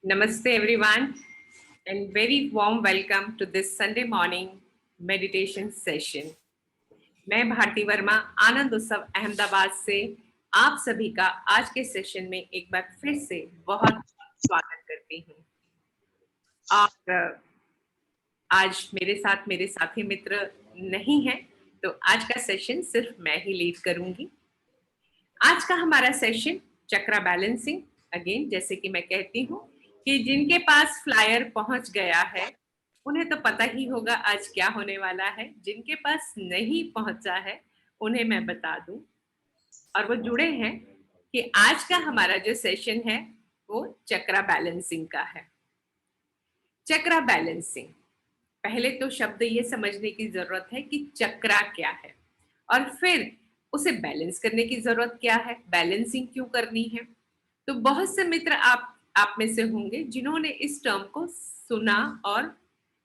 Namaste everyone and very warm welcome to this Sunday morning meditation session. मैं भारती वर्मा आनंद उत्सव अहमदाबाद से आप सभी का आज के सेशन में एक बार फिर से बहुत स्वागत करती हूँ। और आज मेरे साथ मेरे साथी मित्र नहीं हैं, तो आज का सेशन सिर्फ मैं ही लीड करूंगी। आज का हमारा सेशन चक्रा बैलेंसिंग, अगेन जैसे कि मैं कहती हूँ कि जिनके पास फ्लायर पहुंच गया है उन्हें तो पता ही होगा आज क्या होने वाला है। जिनके पास नहीं पहुंचा है उन्हें मैं बता दूं और वो जुड़े हैं कि आज का हमारा जो सेशन है वो चक्रा बैलेंसिंग का है। चक्रा बैलेंसिंग, पहले तो शब्द ये समझने की जरूरत है कि चक्रा क्या है और फिर उसे बैलेंस करने की जरूरत क्या है, बैलेंसिंग क्यों करनी है। तो बहुत से मित्र आप में से होंगे जिन्होंने इस टर्म को सुना और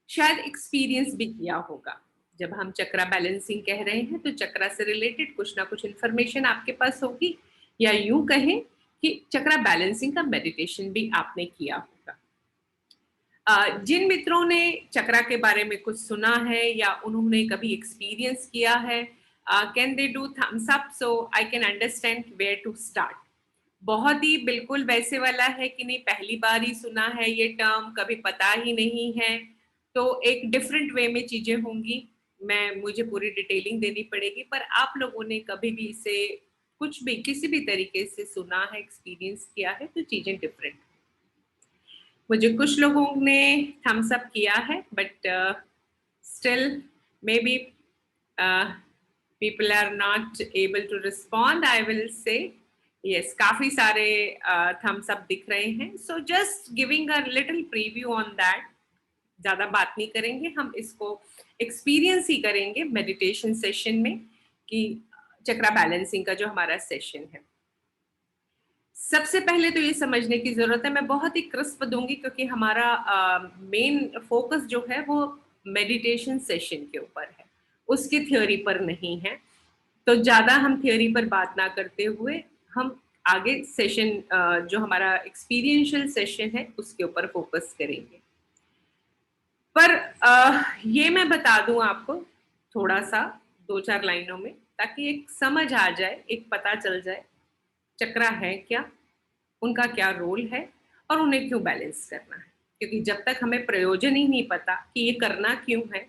शायद एक्सपीरियंस भी किया होगा। जब हम चक्रा बैलेंसिंग कह रहे हैं तो चक्रा से रिलेटेड कुछ ना कुछ इंफॉर्मेशन आपके पास होगी, या यूं कहें कि चक्रा बैलेंसिंग का मेडिटेशन भी आपने किया होगा। जिन मित्रों ने चक्रा के बारे में कुछ सुना है या उन्होंने कभी एक्सपीरियंस किया है, can they do thumbs up so I can understand where to start. बहुत ही बिल्कुल वैसे वाला है कि नहीं पहली बार ही सुना है ये टर्म, कभी पता ही नहीं है, तो एक डिफरेंट वे में चीजें होंगी, मुझे पूरी डिटेलिंग देनी पड़ेगी। पर आप लोगों ने कभी भी इसे कुछ भी किसी भी तरीके से सुना है, एक्सपीरियंस किया है, तो चीजें डिफरेंट। मुझे कुछ लोगों ने थम्स अप किया है, but still may be people are not able to respond. I will say yes, काफी सारे thumbs up दिख रहे हैं, so just giving a little preview on that. ज्यादा बात नहीं करेंगे, हम इसको एक्सपीरियंस ही करेंगे मेडिटेशन सेशन में कि चक्रा बैलेंसिंग का जो हमारा सेशन है। सबसे पहले तो ये समझने की जरूरत है, मैं बहुत ही क्रिस्प दूंगी क्योंकि हमारा मेन फोकस जो है वो मेडिटेशन सेशन के ऊपर है, उसकी थ्योरी पर नहीं है। तो ज्यादा हम थ्योरी पर बात ना करते हुए हम आगे सेशन जो हमारा एक्सपीरियंशियल सेशन है उसके ऊपर फोकस करेंगे। पर ये मैं बता दूं आपको थोड़ा सा 2-4 लाइनों में, ताकि एक समझ आ जाए, एक पता चल जाए चक्रा है क्या, उनका क्या रोल है और उन्हें क्यों बैलेंस करना है। क्योंकि जब तक हमें प्रयोजन ही नहीं पता कि ये करना क्यों है,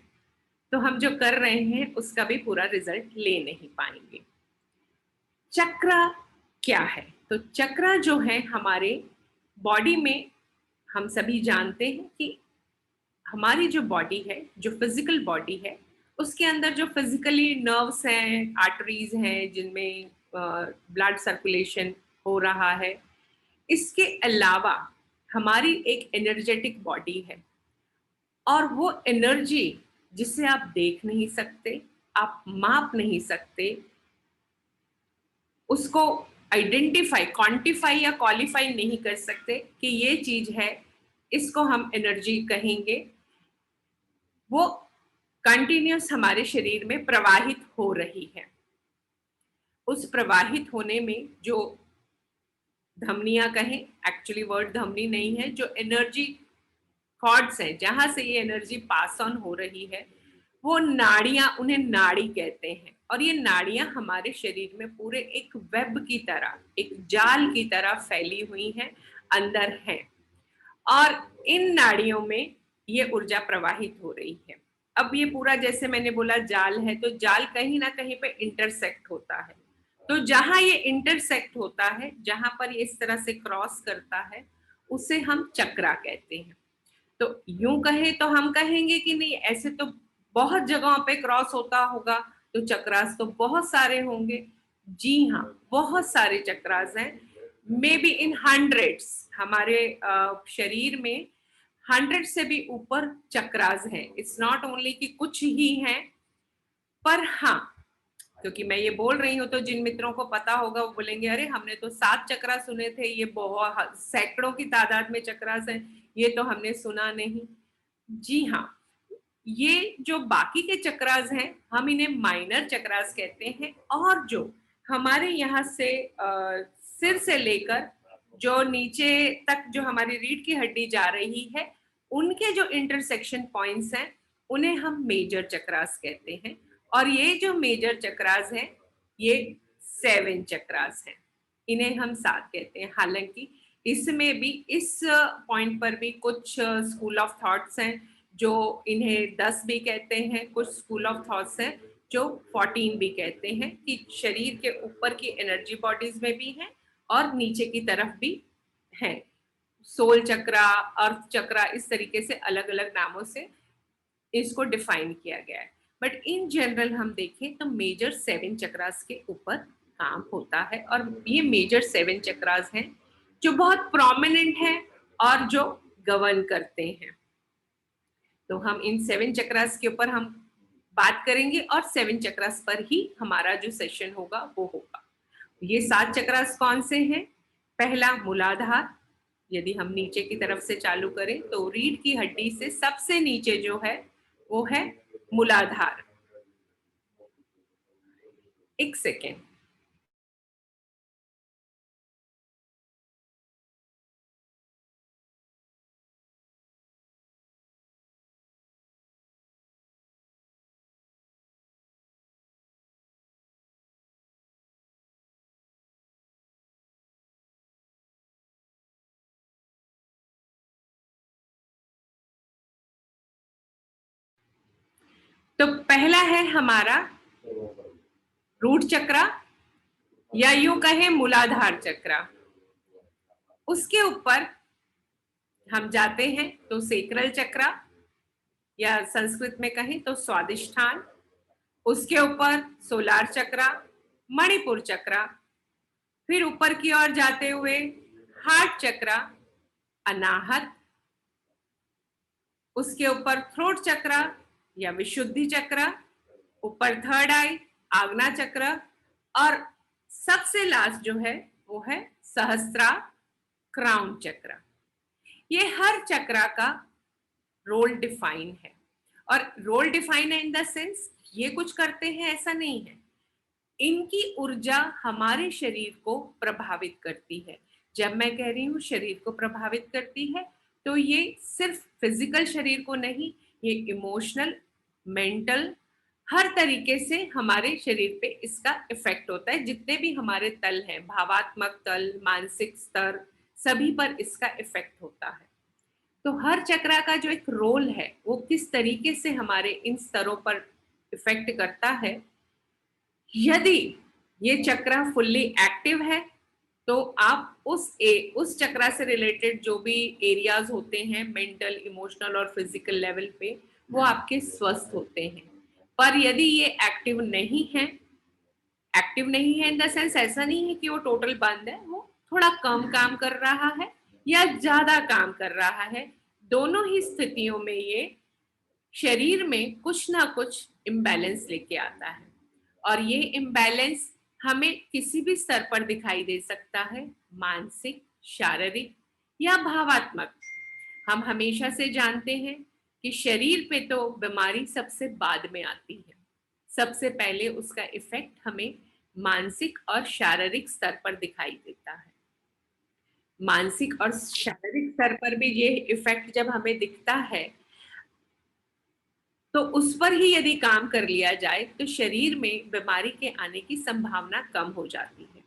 तो हम जो कर रहे हैं उसका भी पूरा रिजल्ट ले नहीं पाएंगे। चक्रा क्या है? तो चक्रा जो है हमारे बॉडी में, हम सभी जानते हैं कि हमारी जो बॉडी है, जो फिजिकल बॉडी है, उसके अंदर जो फिजिकली नर्व्स हैं, आर्टरीज हैं, जिनमें ब्लड सर्कुलेशन हो रहा है, इसके अलावा हमारी एक एनर्जेटिक बॉडी है। और वो एनर्जी जिसे आप देख नहीं सकते, आप माप नहीं सकते, उसको आइडेंटिफाई, क्वांटिफाई या क्वालिफाई नहीं कर सकते कि ये चीज है, इसको हम एनर्जी कहेंगे। वो कंटिन्यूस हमारे शरीर में प्रवाहित हो रही है। उस प्रवाहित होने में जो धमनियां कहें, एक्चुअली वर्ड धमनी नहीं है, जो एनर्जी कॉर्ड्स हैं जहां से ये एनर्जी पास ऑन हो रही है, वो नाड़ियां, उन्हें नाड़ी कहते हैं। और ये नाड़ियां हमारे शरीर में पूरे एक वेब की तरह, एक जाल की तरह फैली हुई हैं, अंदर हैं। और इन नाड़ियों में ये ऊर्जा प्रवाहित हो रही है। अब ये पूरा, जैसे मैंने बोला, जाल है, तो जाल कहीं ना कहीं पे इंटरसेक्ट होता है। तो जहां ये इंटरसेक्ट होता है, जहां पर ये इस तरह से क्रॉस करता है, उसे हम चक्रा कहते हैं। तो यूं कहे तो हम कहेंगे कि नहीं, ऐसे तो बहुत जगहों पे क्रॉस होता होगा, तो चक्रास तो बहुत सारे होंगे। जी हाँ, बहुत सारे चक्रास हैं, मे बी इन हंड्रेड्स। हमारे शरीर में 100 से भी ऊपर चक्रास हैं। इट्स नॉट ओनली कि कुछ ही हैं, पर हाँ, क्योंकि मैं ये बोल रही हूँ तो जिन मित्रों को पता होगा वो बोलेंगे, अरे हमने तो 7 चक्रा सुने थे, ये बहुत सैकड़ों की तादाद में चक्रास हैं, ये तो हमने सुना नहीं। जी हाँ, ये जो बाकी के चक्रास हैं हम इन्हें माइनर चक्रास कहते हैं। और जो हमारे यहाँ से सिर से लेकर जो नीचे तक जो हमारी रीढ़ की हड्डी जा रही है, उनके जो इंटरसेक्शन पॉइंट्स हैं उन्हें हम मेजर चक्रास कहते हैं। और ये जो मेजर चक्रास हैं ये 7 चक्रास हैं, इन्हें हम 7 कहते हैं। हालांकि इसमें भी इस पॉइंट पर भी कुछ स्कूल ऑफ थॉट्स हैं जो इन्हें 10 भी कहते हैं, कुछ स्कूल ऑफ थॉट्स हैं जो 14 भी कहते हैं कि शरीर के ऊपर की एनर्जी बॉडीज में भी हैं और नीचे की तरफ भी हैं। सोल चक्रा, अर्थ चक्रा, इस तरीके से अलग अलग नामों से इसको डिफाइन किया गया है। बट इन जनरल हम देखें तो मेजर 7 चक्रास के ऊपर काम होता है और ये मेजर 7 चक्रास हैं जो बहुत प्रोमिनेंट है और जो गवर्न करते हैं। तो हम इन 7 चक्रास के ऊपर हम बात करेंगे और 7 चक्रास पर ही हमारा जो सेशन होगा वो होगा। ये 7 चक्रास कौन से हैं? पहला मूलाधार, यदि हम नीचे की तरफ से चालू करें तो रीढ़ की हड्डी से सबसे नीचे जो है वो है मूलाधार। एक सेकेंड। तो पहला है हमारा रूट चक्रा या यूं कहें मूलाधार चक्रा। उसके ऊपर हम जाते हैं तो सेक्रल चक्रा या संस्कृत में कहें तो स्वादिष्ठान, उसके ऊपर सोलार चक्रा, मणिपुर चक्रा, फिर ऊपर की ओर जाते हुए हार्ट चक्रा, अनाहत, उसके ऊपर थ्रोट चक्रा या विशुद्धि चक्रा, ऊपर थर्ड आई आग्ना चक्र, और सबसे लास्ट जो है वो है सहस्त्रा क्राउन चक्र। ये हर चक्रा का रोल डिफाइन है। और रोल डिफाइन है इन द सेंस ये कुछ करते हैं ऐसा नहीं है, इनकी ऊर्जा हमारे शरीर को प्रभावित करती है। जब मैं कह रही हूँ शरीर को प्रभावित करती है तो ये सिर्फ फिजिकल शरीर को नहीं, ये इमोशनल, मेंटल, हर तरीके से हमारे शरीर पे इसका इफेक्ट होता है। जितने भी हमारे तल हैं, भावात्मक तल, मानसिक स्तर, सभी पर इसका इफेक्ट होता है। तो हर चक्रा का जो एक रोल है वो किस तरीके से हमारे इन स्तरों पर इफेक्ट करता है। यदि ये चक्रा फुल्ली एक्टिव है तो आप उस चक्रा से रिलेटेड जो भी एरियाज होते हैं मेंटल, इमोशनल और फिजिकल लेवल पे, वो आपके स्वस्थ होते हैं। पर यदि ये एक्टिव नहीं है इन द सेंस ऐसा नहीं है कि वो टोटल बंद है, वो थोड़ा कम काम कर रहा है या ज्यादा काम कर रहा है, दोनों ही स्थितियों में ये शरीर में कुछ ना कुछ इम्बैलेंस लेके आता है। और ये इम्बैलेंस हमें किसी भी स्तर पर दिखाई दे सकता है, मानसिक, शारीरिक या भावात्मक। हम हमेशा से जानते हैं कि शरीर पे तो बीमारी सबसे बाद में आती है, सबसे पहले उसका इफेक्ट हमें मानसिक और शारीरिक स्तर पर दिखाई देता है। मानसिक और शारीरिक स्तर पर भी ये इफेक्ट जब हमें दिखता है तो उस पर ही यदि काम कर लिया जाए तो शरीर में बीमारी के आने की संभावना कम हो जाती है।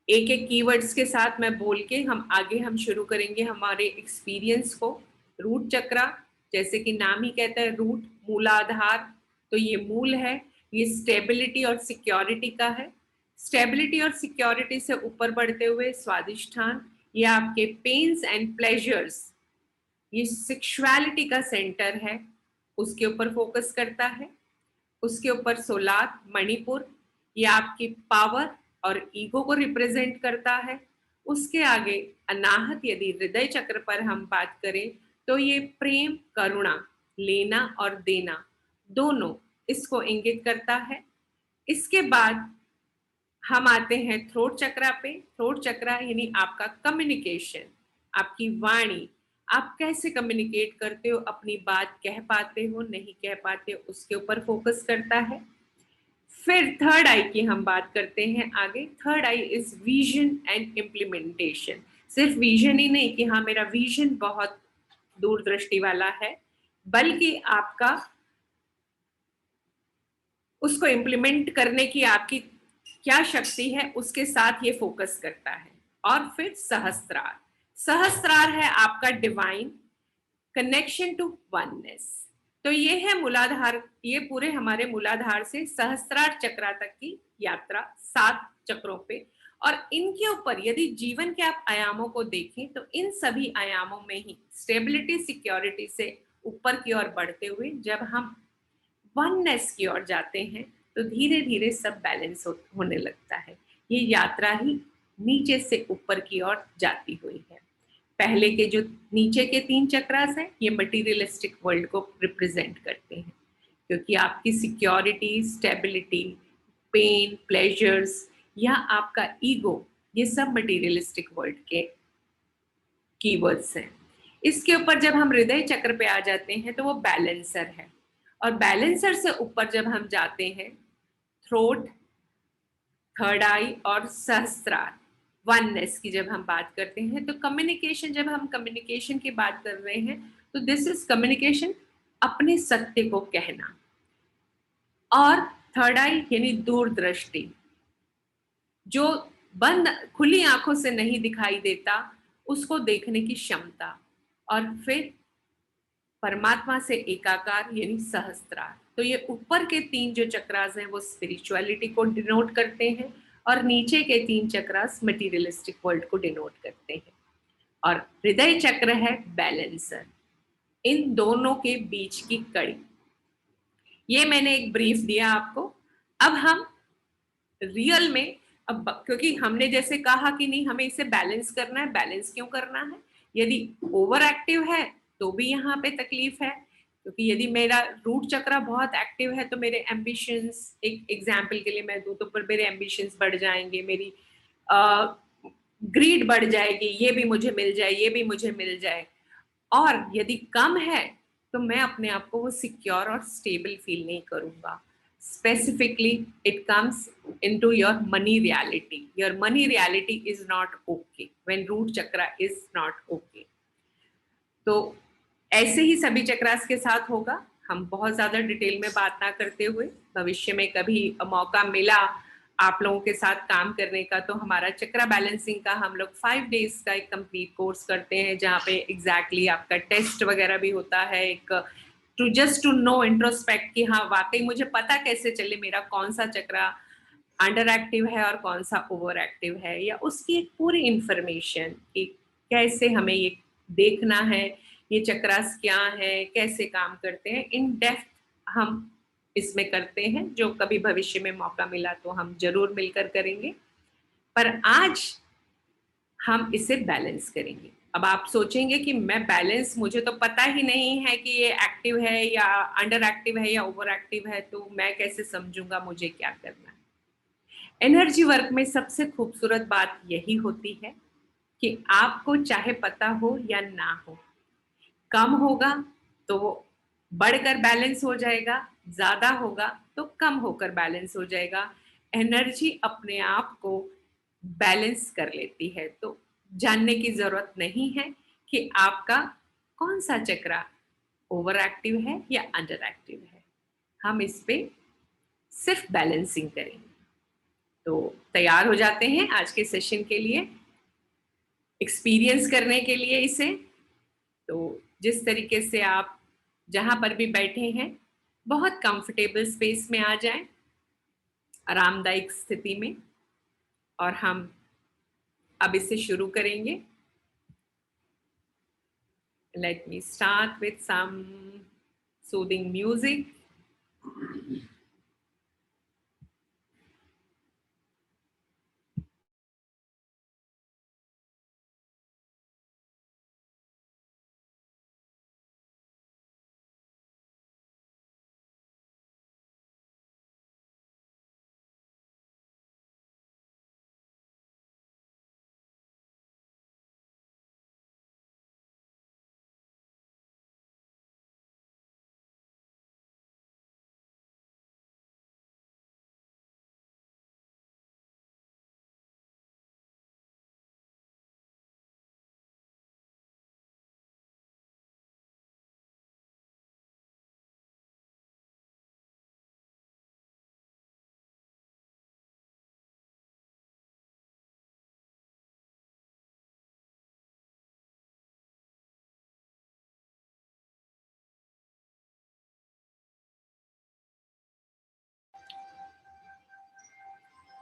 एक एक कीवर्ड्स के साथ मैं बोल के हम शुरू करेंगे हमारे एक्सपीरियंस को। रूट चक्रा, जैसे कि नाम ही कहता है रूट, मूलाधार, तो ये मूल है, ये स्टेबिलिटी और सिक्योरिटी का है। स्टेबिलिटी और सिक्योरिटी से ऊपर बढ़ते हुए स्वादिष्ठान, ये आपके पेन्स एंड प्लेजर्स, ये सेक्सुअलिटी का सेंटर है, उसके ऊपर फोकस करता है। उसके ऊपर सोलार, मणिपुर, ये आपकी पावर और ईगो को रिप्रेजेंट करता है। उसके आगे अनाहत, यदि हृदय चक्र पर हम बात करें तो ये प्रेम, करुणा, लेना और देना, दोनों इसको इंगित करता है। इसके बाद हम आते हैं थ्रोट चक्रा पे। थ्रोट चक्रा यानी आपका कम्युनिकेशन, आपकी वाणी, आप कैसे कम्युनिकेट करते हो, अपनी बात कह पाते हो, नहीं कह पाते हो, उसके ऊपर फोकस करता है। फिर थर्ड आई की हम बात करते हैं आगे। Third I is vision and implementation. सिर्फ विजन ही नहीं कि हाँ मेरा विजन बहुत दूरदृष्टि वाला है, बल्कि आपका उसको इम्प्लीमेंट करने की आपकी क्या शक्ति है उसके साथ ये फोकस करता है। और फिर सहस्त्रार। सहस्त्रार है आपका डिवाइन कनेक्शन टू वननेस। तो ये है मूलाधार, ये पूरे हमारे मूलाधार से सहस्त्रार चक्रा तक की यात्रा 7 चक्रों पे। और इनके ऊपर यदि जीवन के आप आयामों को देखें तो इन सभी आयामों में ही स्टेबिलिटी सिक्योरिटी से ऊपर की ओर बढ़ते हुए जब हम वननेस की ओर जाते हैं तो धीरे धीरे सब बैलेंस होने लगता है। ये यात्रा ही नीचे से ऊपर की ओर जाती हुई है। पहले के जो नीचे के 3 चक्रास हैं ये मटीरियलिस्टिक वर्ल्ड को रिप्रेजेंट करते हैं, क्योंकि आपकी सिक्योरिटी, स्टेबिलिटी, पेन, प्लेजर्स या आपका ईगो, ये सब मटीरियलिस्टिक वर्ल्ड के कीवर्ड्स हैं। इसके ऊपर जब हम हृदय चक्र पे आ जाते हैं तो वो बैलेंसर है। और बैलेंसर से ऊपर जब हम जाते हैं थ्रोट, थर्ड आई और सहस्त्रार, वननेस की जब हम बात करते हैं तो कम्युनिकेशन, जब हम कम्युनिकेशन की बात कर रहे हैं तो दिस इज कम्युनिकेशन, अपने सत्य को कहना। और थर्ड आई यानी दूरदृष्टि, जो बंद खुली आंखों से नहीं दिखाई देता उसको देखने की क्षमता। और फिर परमात्मा से एकाकार यानी सहस्त्रार। तो ये ऊपर के 3 जो चक्रास हैं वो स्पिरिचुअलिटी को डिनोट करते हैं और नीचे के 3 चक्रास मटीरियलिस्टिक वर्ल्ड को डिनोट करते हैं। और हृदय चक्र है बैलेंसर, इन दोनों के बीच की कड़ी। ये मैंने एक ब्रीफ दिया आपको। अब हम रियल में, अब क्योंकि हमने जैसे कहा कि नहीं हमें इसे बैलेंस करना है, बैलेंस क्यों करना है? यदि ओवर एक्टिव है तो भी यहाँ पे तकलीफ है, क्योंकि यदि मेरा रूट चक्र बहुत एक्टिव है तो मेरे एम्बिशंस, एक एग्जाम्पल के लिए मैं दूं तो पर मेरे एम्बिशंस बढ़ जाएंगे, मेरी ग्रीड बढ़ जाएगी, ये भी मुझे मिल जाए, ये भी मुझे मिल जाए। और यदि कम है तो मैं अपने आप को वो सिक्योर और स्टेबल फील नहीं करूंगा। Specifically, it comes into your money reality. Your money reality is not okay when root chakra is not okay. तो ऐसे ही सभी चक्रास के साथ होगा। हम बहुत ज्यादा डिटेल में बात ना करते हुए, भविष्य में कभी मौका मिला आप लोगों के साथ काम करने का तो हमारा चक्रा बैलेंसिंग का हम लोग 5 days का एक कंप्लीट कोर्स करते हैं, जहाँ पे एग्जैक्टली आपका टेस्ट वगैरह भी होता है, एक to just to know introspect कि हाँ वाकई मुझे पता कैसे चले मेरा कौन सा चक्रा अंडर एक्टिव है और कौन सा ओवर एक्टिव है, या उसकी एक पूरी इंफॉर्मेशन कि कैसे हमें ये देखना है, ये चक्रास क्या है, कैसे काम करते हैं, इन डेप्थ हम इसमें करते हैं। जो कभी भविष्य में मौका मिला तो हम जरूर मिलकर करेंगे, पर आज हम इसे बैलेंस करेंगे। अब आप सोचेंगे कि मैं बैलेंस, मुझे तो पता ही नहीं है कि ये एक्टिव है या अंडर एक्टिव है या ओवर एक्टिव है, तो मैं कैसे समझूंगा मुझे क्या करना है? एनर्जी वर्क में सबसे खूबसूरत बात यही होती है कि आपको चाहे पता हो या ना हो, कम होगा तो वो बढ़कर बैलेंस हो जाएगा, ज्यादा होगा तो कम होकर बैलेंस हो जाएगा। एनर्जी अपने आप को बैलेंस कर लेती है। तो जानने की जरूरत नहीं है कि आपका कौन सा चक्रा ओवर एक्टिव है या अंडर एक्टिव है। हम इस पे सिर्फ बैलेंसिंग करेंगे। तो तैयार हो जाते हैं आज के सेशन के लिए, एक्सपीरियंस करने के लिए इसे। तो जिस तरीके से आप जहां पर भी बैठे हैं बहुत कंफर्टेबल स्पेस में आ जाएं, आरामदायक स्थिति में, और हम अब इसे शुरू करेंगे। Let me start with some soothing music.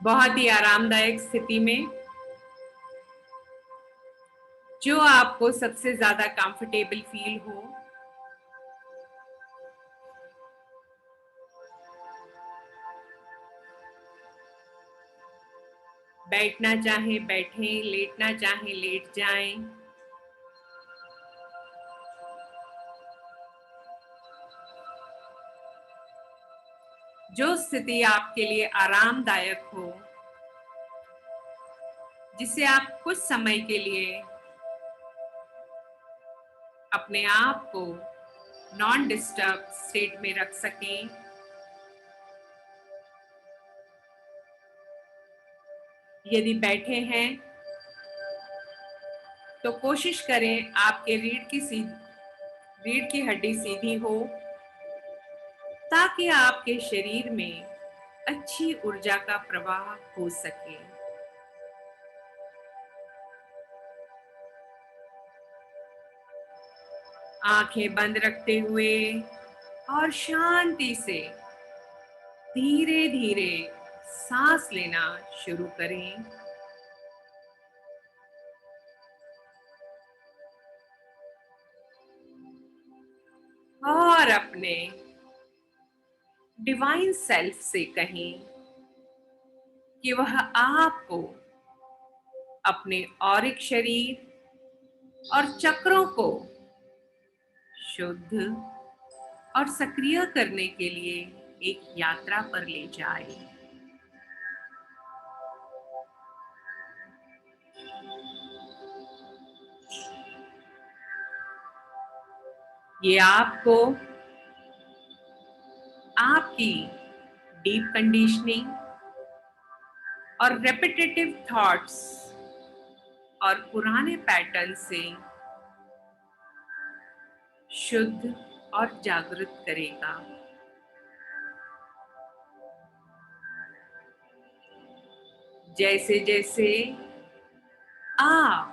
बहुत ही आरामदायक स्थिति में जो आपको सबसे ज्यादा कंफर्टेबल फील हो, बैठना चाहें बैठें, लेटना चाहें लेट जाएं। जो स्थिति आपके लिए आरामदायक हो, जिससे आप कुछ समय के लिए अपने आप को नॉन डिस्टर्ब स्टेट में रख सकें। यदि बैठे हैं तो कोशिश करें आपके रीढ़ की हड्डी सीधी हो, ताकि आपके शरीर में अच्छी ऊर्जा का प्रवाह हो सके। आंखें बंद रखते हुए और शांति से धीरे धीरे सांस लेना शुरू करें। और अपने डिवाइन सेल्फ से कहें कि वह आपको अपने औरिक शरीर और चक्रों को शुद्ध और सक्रिय करने के लिए एक यात्रा पर ले जाए। ये आपको आपकी डीप कंडीशनिंग और रेपिटेटिव थॉट्स और पुराने पैटर्न से शुद्ध और जागृत करेगा। जैसे जैसे आप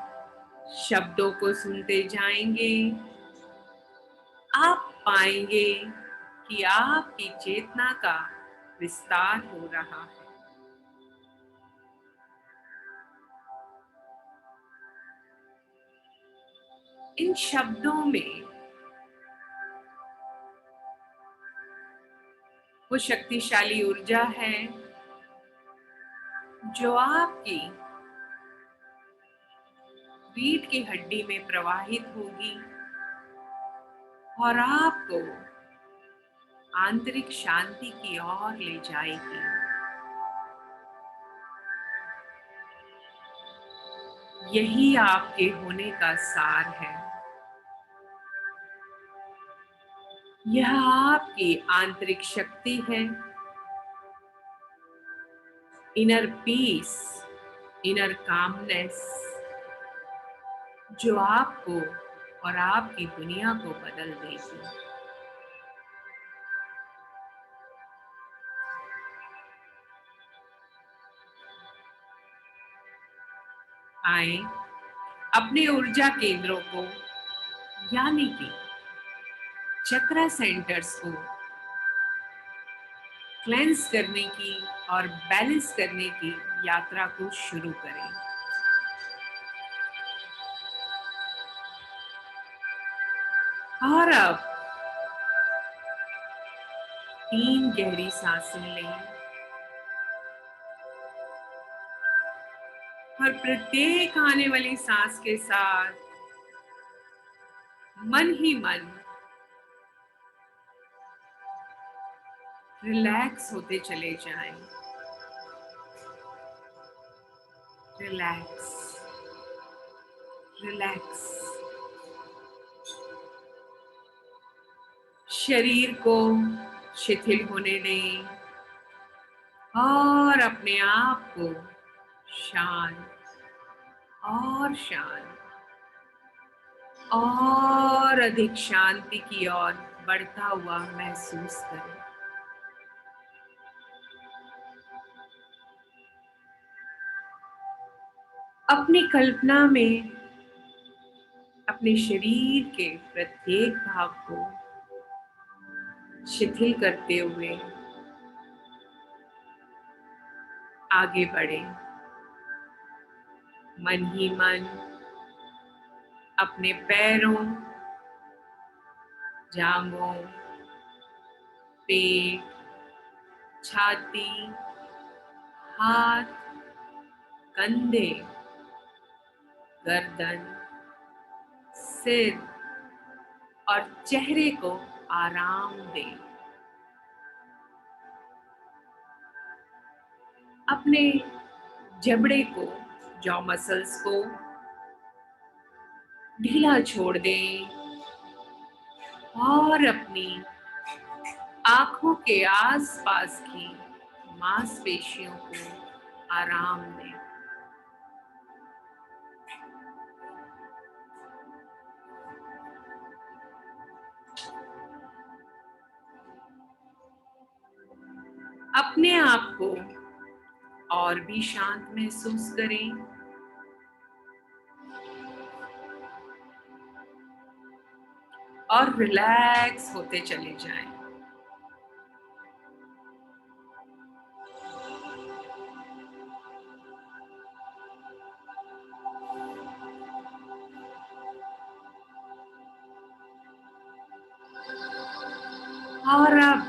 शब्दों को सुनते जाएंगे, आप पाएंगे कि आपकी चेतना का विस्तार हो रहा है। इन शब्दों में वो शक्तिशाली ऊर्जा है जो आपकी रीढ़ की हड्डी में प्रवाहित होगी और आपको आंतरिक शांति की ओर ले जाएगी। यही आपके होने का सार है। यह आपकी आंतरिक शक्ति है, इनर पीस, इनर कामनेस, जो आपको और आपकी दुनिया को बदल देगी। आए अपने ऊर्जा केंद्रों को, यानी कि चक्रा सेंटर्स को क्लेंस करने की और बैलेंस करने की यात्रा को शुरू करें। और अब 3 गहरी सांसें लें और प्रत्येक आने वाली सांस के साथ मन ही मन रिलैक्स होते चले जाएं। Relax, relax. शरीर को शिथिल होने दें और अपने आप को शांत और शांत और अधिक शांति की ओर बढ़ता हुआ महसूस करें। अपनी कल्पना में अपने शरीर के प्रत्येक भाग को शिथिल करते हुए आगे बढ़े। मन ही मन अपने पैरों, जांघों, पेट, छाती, हाथ, कंधे, गर्दन, सिर और चेहरे को आराम दें। अपने जबड़े को, जॉ मसल्स को ढीला छोड़ दें और अपनी आंखों के आसपास की मांसपेशियों को आराम दें। अपने आप को और भी शांत महसूस करें। और रिलैक्स होते चले जाएं। और अब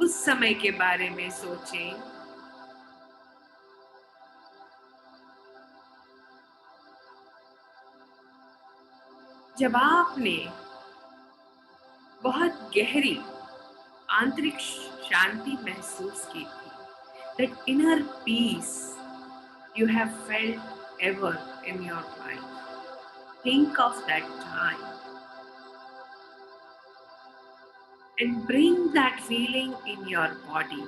उस समय के बारे में सोचें जब आपने बहुत गहरी आंतरिक शांति महसूस की थी। That inner peace you have felt ever in your life. Think of that time and bring that feeling in your body.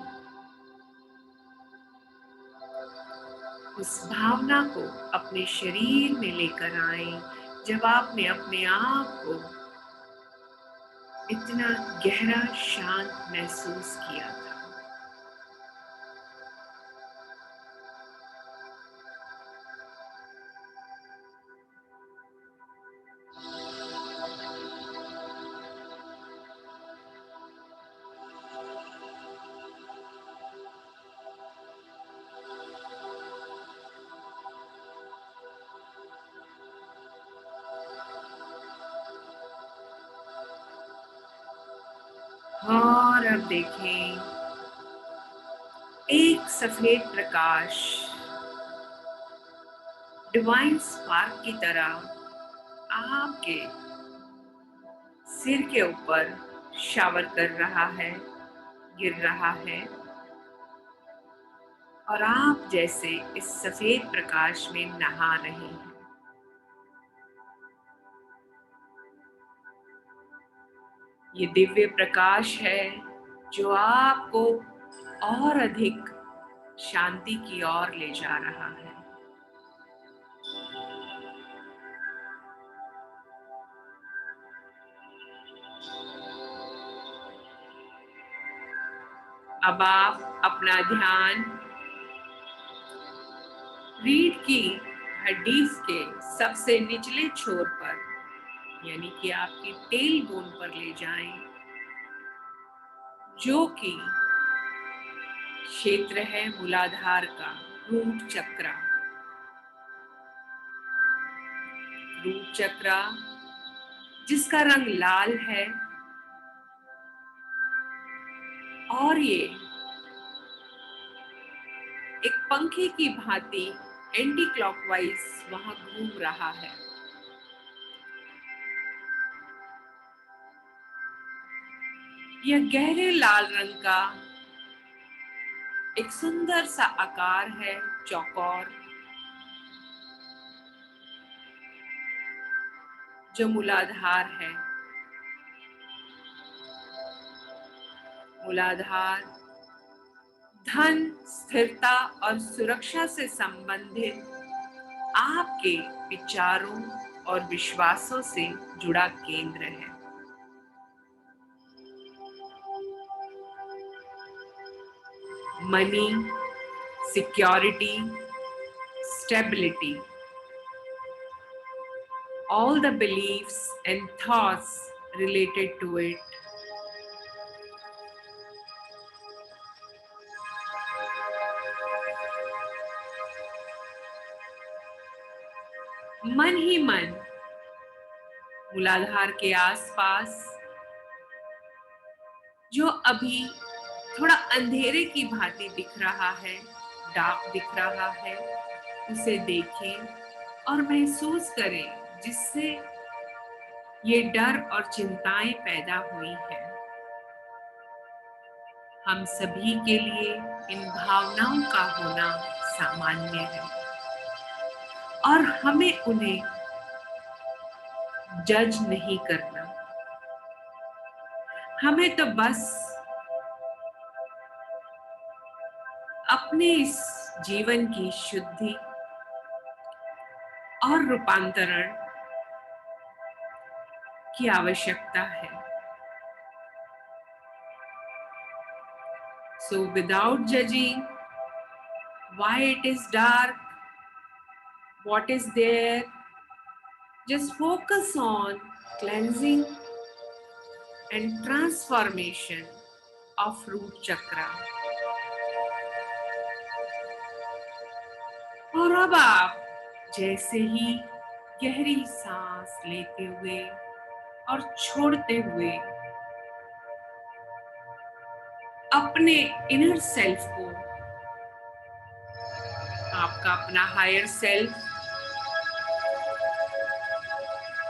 उस भावना को अपने शरीर में लेकर आए जब आपने अपने आप को इतना गहरा शांत महसूस किया था। और अब देखें एक सफेद प्रकाश डिवाइन स्पार्क की तरह आपके सिर के ऊपर शावर कर रहा है, गिर रहा है और आप जैसे इस सफेद प्रकाश में नहा रहे हैं। ये दिव्य प्रकाश है जो आपको और अधिक शांति की ओर ले जा रहा है। अब आप अपना ध्यान रीढ़ की हड्डी के सबसे निचले छोर पर यानी कि आपकी टेल बोन पर ले जाएं, जो कि क्षेत्र है मूलाधार का, रूट चक्र। रूट चक्र जिसका रंग लाल है और ये एक पंखे की भांति एंटी क्लॉकवाइज वहां घूम रहा है। यह गहरे लाल रंग का एक सुंदर सा आकार है, चौकोर, जो मूलाधार है। मूलाधार धन, स्थिरता और सुरक्षा से संबंधित आपके विचारों और विश्वासों से जुड़ा केंद्र है। Money, security, stability all the beliefs and thoughts related to it. मन ही मन मूलाधार के आसपास जो अभी थोड़ा अंधेरे की भांति दिख रहा है, डार्क दिख रहा है, उसे देखें और महसूस करें, जिससे ये डर और चिंताएं पैदा हुई हैं। हम सभी के लिए इन भावनाओं का होना सामान्य है और हमें उन्हें जज नहीं करना। हमें तो बस अपने इस जीवन की शुद्धि और रूपांतरण की आवश्यकता है। So without judging why it is dark, what is there, just focus on cleansing and transformation of root chakra. और अब आप जैसे ही गहरी सांस लेते हुए और छोड़ते हुए अपने इनर सेल्फ को, आपका अपना हायर सेल्फ,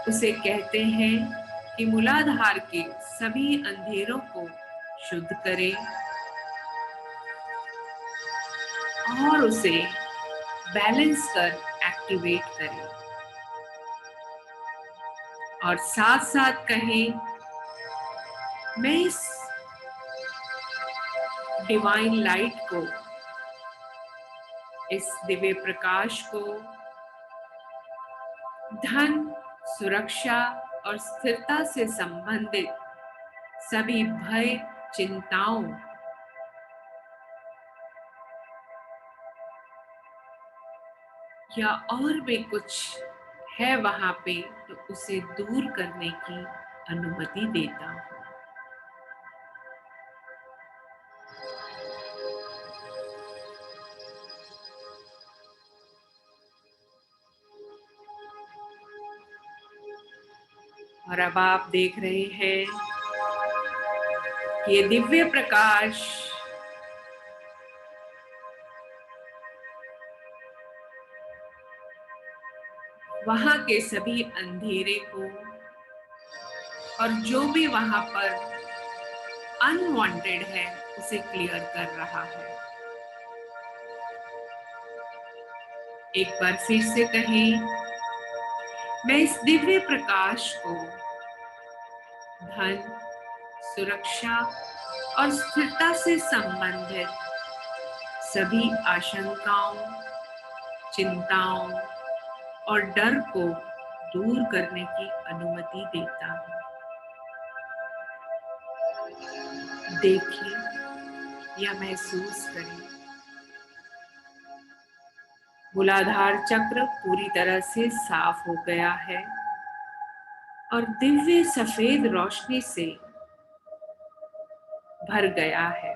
उसे कहते हैं कि मूलाधार के सभी अंधेरों को शुद्ध करें और उसे बैलेंस कर एक्टिवेट करें और साथ साथ कहें, मैं इस डिवाइन लाइट को, इस दिव्य प्रकाश को धन, सुरक्षा और स्थिरता से संबंधित सभी भय, चिंताओं या और भी कुछ है वहां पे, तो उसे दूर करने की अनुमति देता हूं। और अब आप देख रहे हैं कि ये दिव्य प्रकाश वहां के सभी अंधेरे को और जो भी वहां पर अनवांटेड है उसे क्लियर कर रहा है। एक बार फिर से कहें, मैं इस दिव्य प्रकाश को धन, सुरक्षा और स्थिरता से संबंधित सभी आशंकाओं, चिंताओं और डर को दूर करने की अनुमति देता हूं। देखिए या महसूस करें, मूलाधार चक्र पूरी तरह से साफ हो गया है और दिव्य सफेद रोशनी से भर गया है।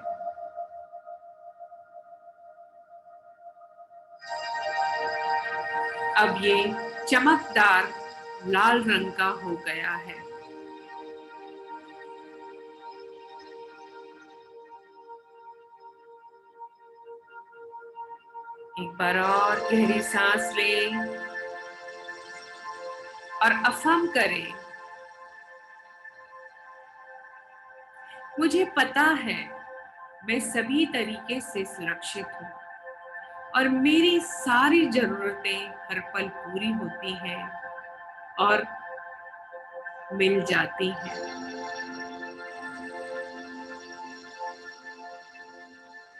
अब ये चमकदार लाल रंग का हो गया है। एक बार और गहरी सांस लें और अफर्म करें, मुझे पता है मैं सभी तरीके से सुरक्षित हूँ और मेरी सारी जरूरतें हर पल पूरी होती हैं और मिल जाती हैं।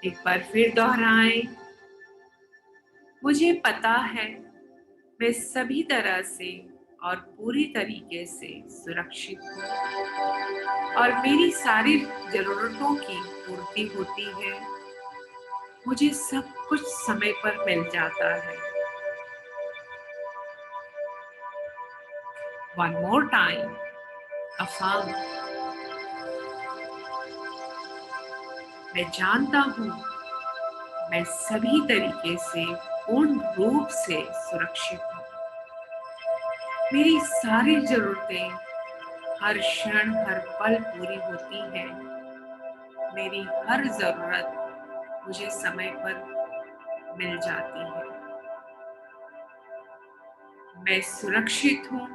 एक बार फिर दोहराएं, मुझे पता है मैं सभी तरह से और पूरी तरीके से सुरक्षित हूँ और मेरी सारी जरूरतों की पूर्ति होती है। मुझे सब कुछ समय पर मिल जाता है। One more time, affirm. मैं जानता हूँ मैं सभी तरीके से पूर्ण रूप से सुरक्षित हूँ। मेरी सारी जरूरतें हर क्षण हर पल पूरी होती हैं। मेरी हर जरूरत मुझे समय पर मिल जाती है। मैं सुरक्षित हूँ,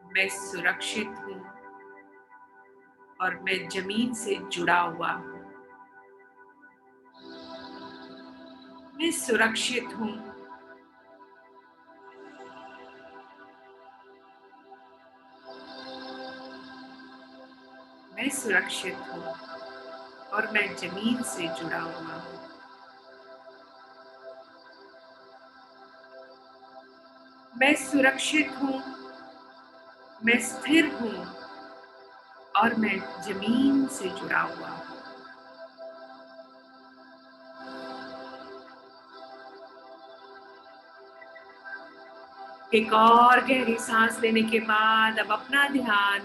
मैं सुरक्षित हूँ और मैं जमीन से जुड़ा हुआ हूँ। मैं सुरक्षित हूँ, मैं सुरक्षित हूँ और मैं जमीन से जुड़ा हुआ हूँ। मैं सुरक्षित हूँ, मैं स्थिर हूँ और मैं जमीन से जुड़ा हुआ हूँ। एक और गहरी सांस लेने के बाद अब अपना ध्यान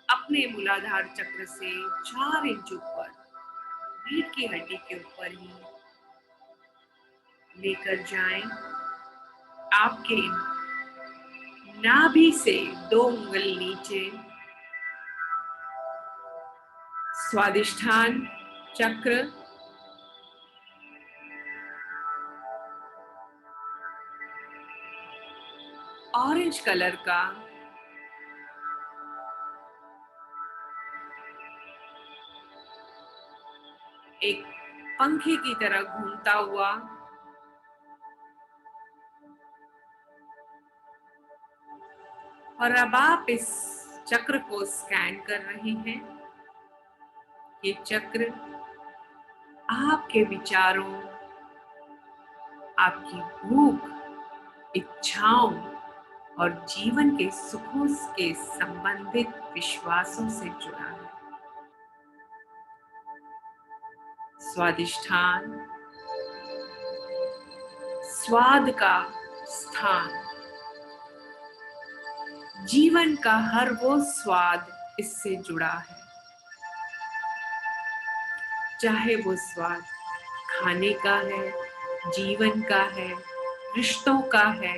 अपने मूलाधार चक्र से 4 इंच ऊपर रीढ़ की हड्डी के ऊपर ही लेकर जाएं। आपके नाभि से 2 उंगल नीचे स्वादिष्ठान चक्र, ऑरेंज कलर का एक पंखे की तरह घूमता हुआ और अब आप इस चक्र को स्कैन कर रहे हैं। ये चक्र आपके विचारों, आपकी भूख, इच्छाओं और जीवन के सुखों के संबंधित विश्वासों से जुड़ा है। स्वादिष्ठान, स्वाद का स्थान, जीवन का हर वो स्वाद इससे जुड़ा है। चाहे वो स्वाद खाने का है, जीवन का है, रिश्तों का है,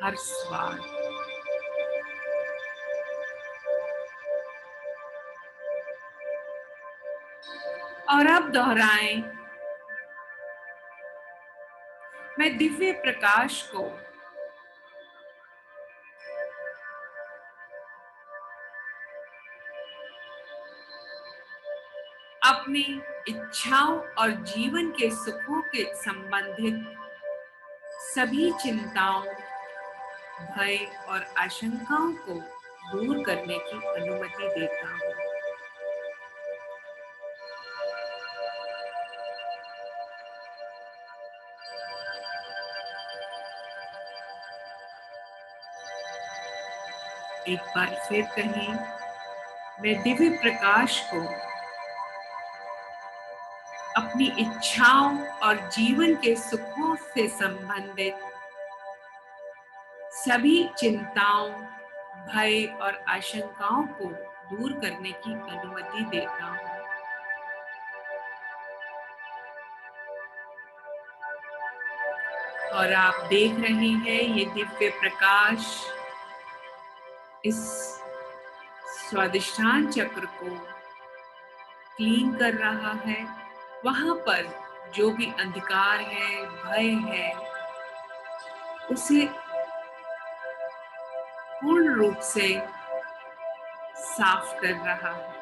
हर स्वाद। और अब दोहराएं, मैं दिव्य प्रकाश को अपनी इच्छाओं और जीवन के सुखों के संबंधित सभी चिंताओं, भय और आशंकाओं को दूर करने की अनुमति देता हूँ। एक बार फिर कहें, मैं दिव्य प्रकाश को अपनी इच्छाओं और जीवन के सुखों से संबंधित सभी चिंताओं, भय और आशंकाओं को दूर करने की अनुमति देता हूँ। और आप देख रहे हैं ये दिव्य प्रकाश इस स्वादिष्ठान चक्र को क्लीन कर रहा है। वहां पर जो भी अंधकार है, भय है, उसे पूर्ण रूप से साफ कर रहा है।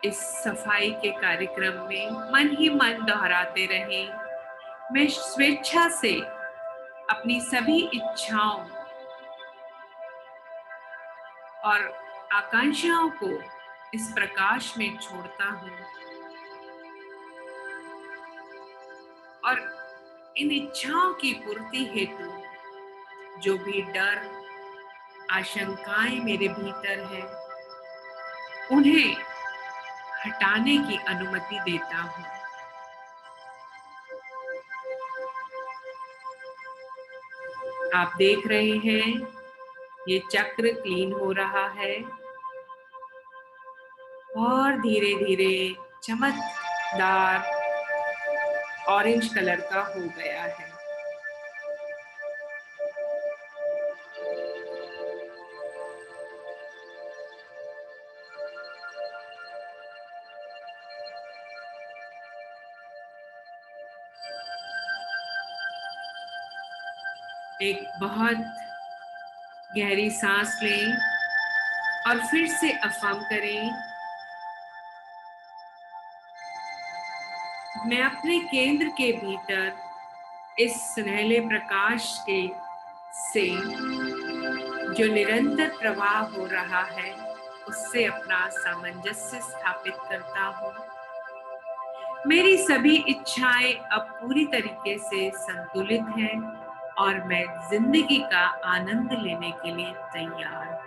इस सफाई के कार्यक्रम में मन ही मन दोहराते रहें, मैं स्वेच्छा से अपनी सभी इच्छाओं और आकांक्षाओं को इस प्रकाश में छोड़ता हूँ और इन इच्छाओं की पूर्ति हेतु जो भी डर, आशंकाएं मेरे भीतर हैं, उन्हें हटाने की अनुमति देता हूँ। आप देख रहे हैं ये चक्र क्लीन हो रहा है और धीरे धीरे चमकदार ऑरेंज कलर का हो गया है। एक बहुत गहरी सांस लें और फिर से अफर्म करें, मैं अपने केंद्र के भीतर इस सुनहले प्रकाश के से जो निरंतर प्रवाह हो रहा है उससे अपना सामंजस्य स्थापित करता हूँ। मेरी सभी इच्छाएं अब पूरी तरीके से संतुलित हैं और मैं जिंदगी का आनंद लेने के लिए तैयार हूँ।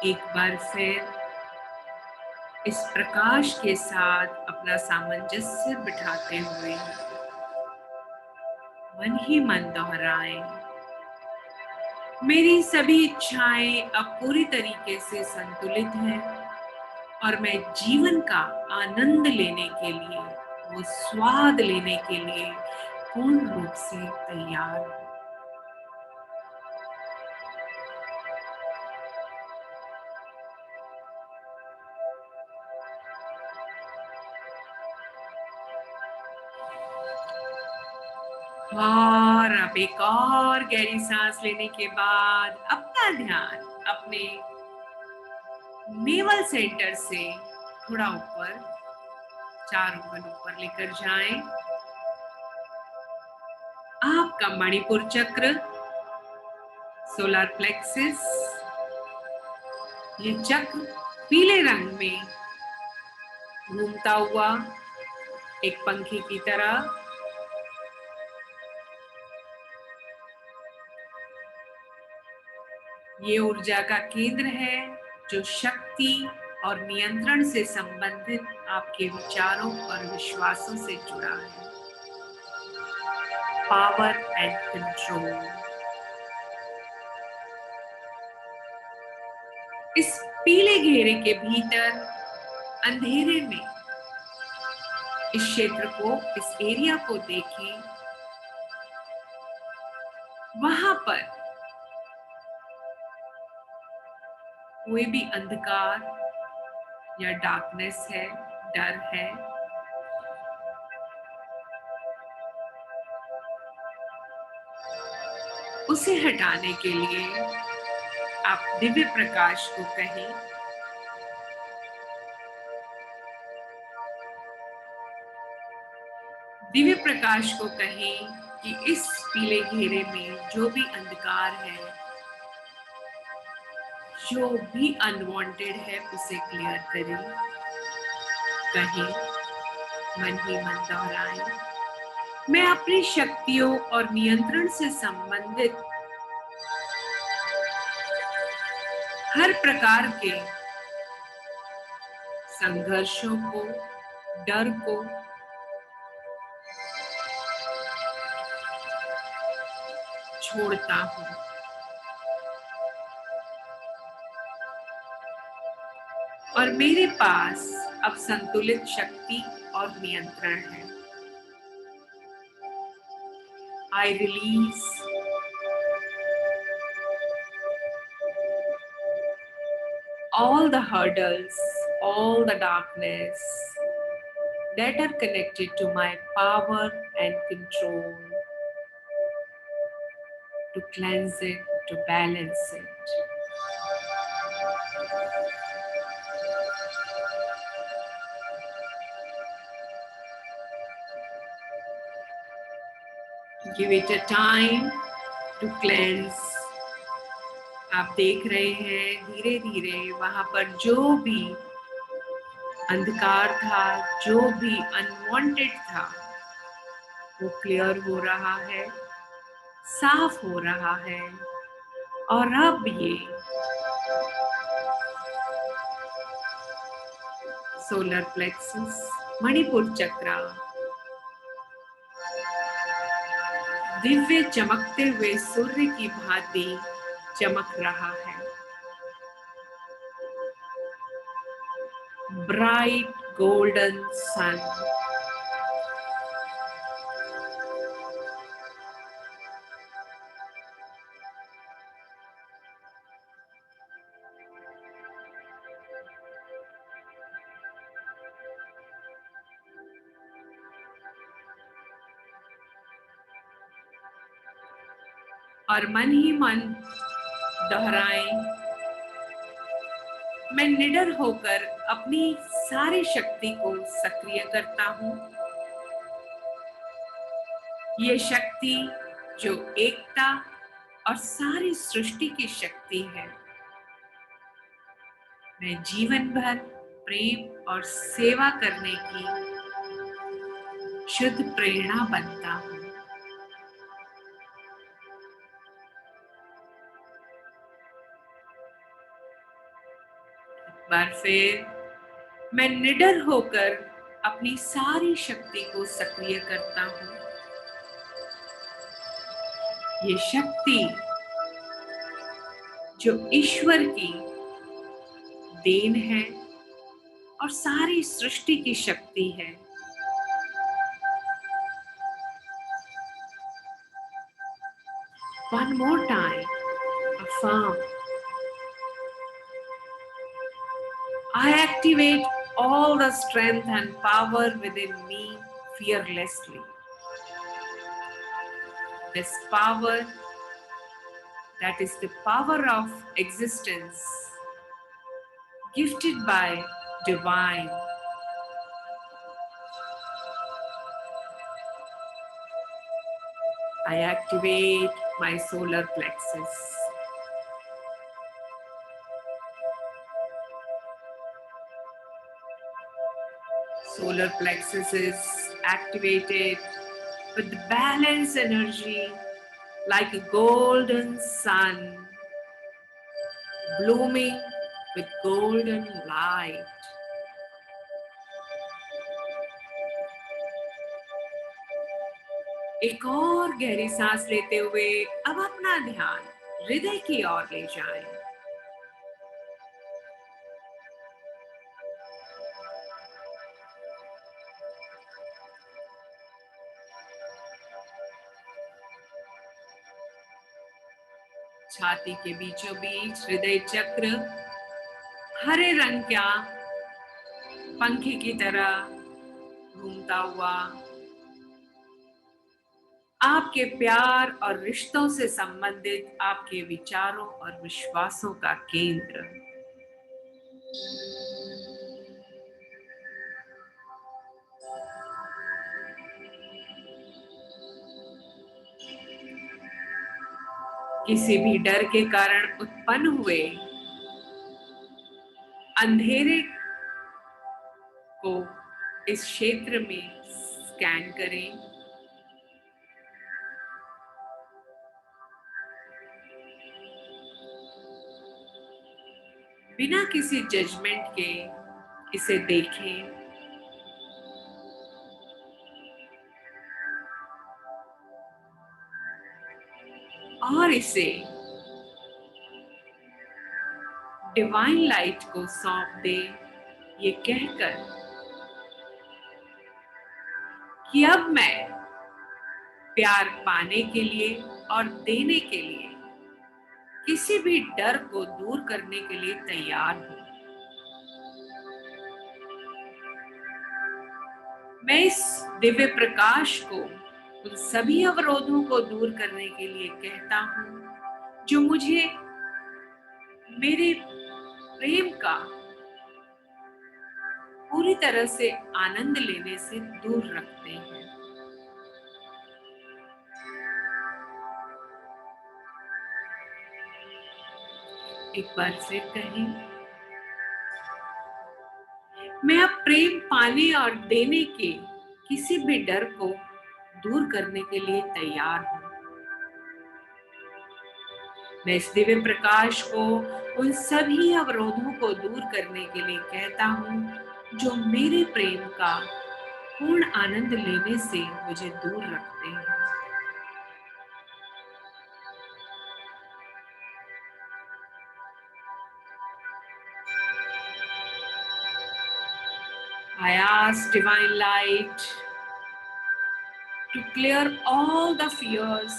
एक बार फिर इस प्रकाश के साथ अपना सामंजस्य बिठाते हुए मन ही मन दोहराएं, मेरी सभी इच्छाएं अब पूरी तरीके से संतुलित हैं और मैं जीवन का आनंद लेने के लिए, वो स्वाद लेने के लिए पूर्ण रूप से तैयार हूँ। और अब एक और गहरी सांस लेने के बाद अपना ध्यान अपने नेवल सेंटर से थोड़ा ऊपर, 4 ऊपर ऊपर लेकर जाएं। आपका मणिपुर चक्र, सोलर प्लेक्सिस, ये चक्र पीले रंग में घूमता हुआ एक पंखे की तरह ये ऊर्जा का केंद्र है जो शक्ति और नियंत्रण से संबंधित आपके विचारों और विश्वासों से जुड़ा है। Power and control. इस पीले घेरे के भीतर अंधेरे में इस क्षेत्र को, इस एरिया को देखें। वहां पर कोई भी अंधकार या डार्कनेस है, डर है, उसे हटाने के लिए आप दिव्य प्रकाश को कहें, दिव्य प्रकाश को कहें कि इस पीले घेरे में जो भी अंधकार है, जो भी अनवांटेड है, उसे क्लियर करें। कहें, मन ही मन दोहराएं, मैं अपनी शक्तियों और नियंत्रण से संबंधित हर प्रकार के संघर्षों को, डर को छोड़ता हूं और मेरे पास अब संतुलित शक्ति और नियंत्रण है। I release all the hurdles, all the darkness that are connected to my power and control, to cleanse it, to balance it. Give it a time to cleanse, आप देख रहे हैं धीरे धीरे वहां पर जो भी अंधकार था, जो भी अनवांटेड था, वो क्लियर हो रहा है, साफ हो रहा है। और अब ये सोलर प्लेक्सस, मणिपुर चक्र दिव्य चमकते हुए सूर्य की भांति चमक रहा है। ब्राइट गोल्डन सन। और मन ही मन दोहराएं, मैं निडर होकर अपनी सारी शक्ति को सक्रिय करता हूं। ये शक्ति जो एकता और सारी सृष्टि की शक्ति है, मैं जीवन भर प्रेम और सेवा करने की शुद्ध प्रेरणा बनता हूं। एक बार फिर मैं निडर होकर अपनी सारी शक्ति को सक्रिय करता हूं। ये शक्ति जो ईश्वर की देन है और सारी सृष्टि की शक्ति है, one more time affirm, I activate all the strength and power within me fearlessly. This power, that is the power of existence gifted by divine, I activate my solar plexus. Solar plexus is activated with balanced energy like a golden sun blooming with golden light. एक और गहरी सांस लेते हुए अब अपना ध्यान हृदय की ओर ले जाएं। छाती के बीचों बीच हृदय चक्र हरे रंग का पंखे की तरह घूमता हुआ आपके प्यार और रिश्तों से संबंधित आपके विचारों और विश्वासों का केंद्र। किसी भी डर के कारण उत्पन्न हुए अंधेरे को इस क्षेत्र में स्कैन करें। बिना किसी जजमेंट के इसे देखें। और इसे डिवाइन लाइट को सौंप दे, ये कहकर कि अब मैं प्यार पाने के लिए और देने के लिए किसी भी डर को दूर करने के लिए तैयार हूं। मैं इस दिव्य प्रकाश को उन सभी अवरोधों को दूर करने के लिए कहता हूं जो मुझे मेरे प्रेम का पूरी तरह से आनंद लेने से दूर रखते हैं। एक बार फिर कहें, मैं अब प्रेम पाने और देने के किसी भी डर को दूर करने के लिए तैयार हूँ। मैं इस दिव्य प्रकाश को उन सभी अवरोधों को दूर करने के लिए कहता हूँ जो मेरे प्रेम का पूर्ण आनंद लेने से मुझे दूर रखते हैं। I ask divine light to clear all the fears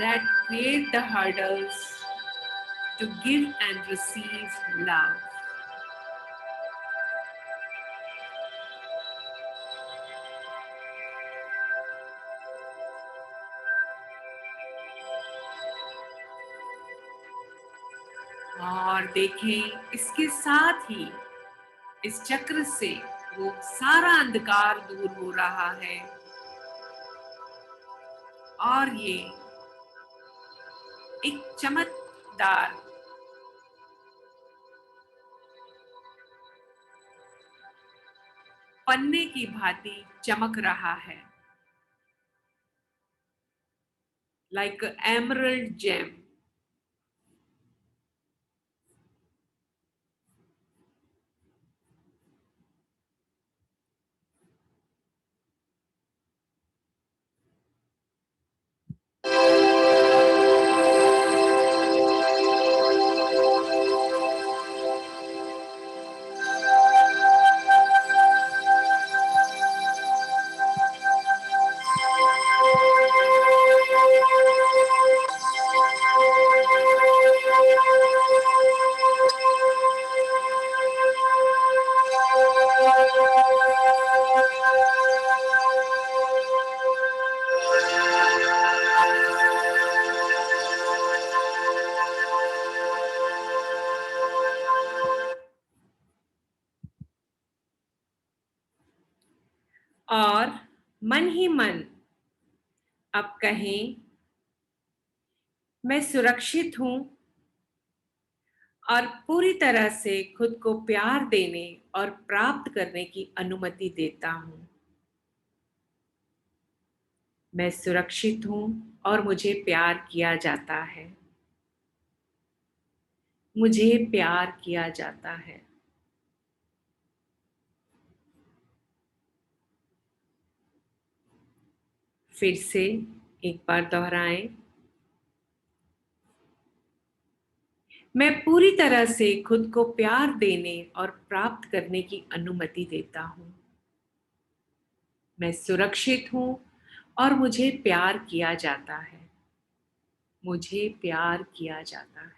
that create the hurdles to give and receive love. और देखें, इसके साथ ही इस चक्र से वो सारा अंधकार दूर हो रहा है और ये एक चमकदार पन्ने की भांति चमक रहा है, like an emerald gem. और मन ही मन अब कहें, मैं सुरक्षित हूं और पूरी तरह से खुद को प्यार देने और प्राप्त करने की अनुमति देता हूं। मैं सुरक्षित हूं और मुझे प्यार किया जाता है। मुझे प्यार किया जाता है। फिर से एक बार दोहराएं, मैं पूरी तरह से खुद को प्यार देने और प्राप्त करने की अनुमति देता हूं। मैं सुरक्षित हूं और मुझे प्यार किया जाता है। मुझे प्यार किया जाता है।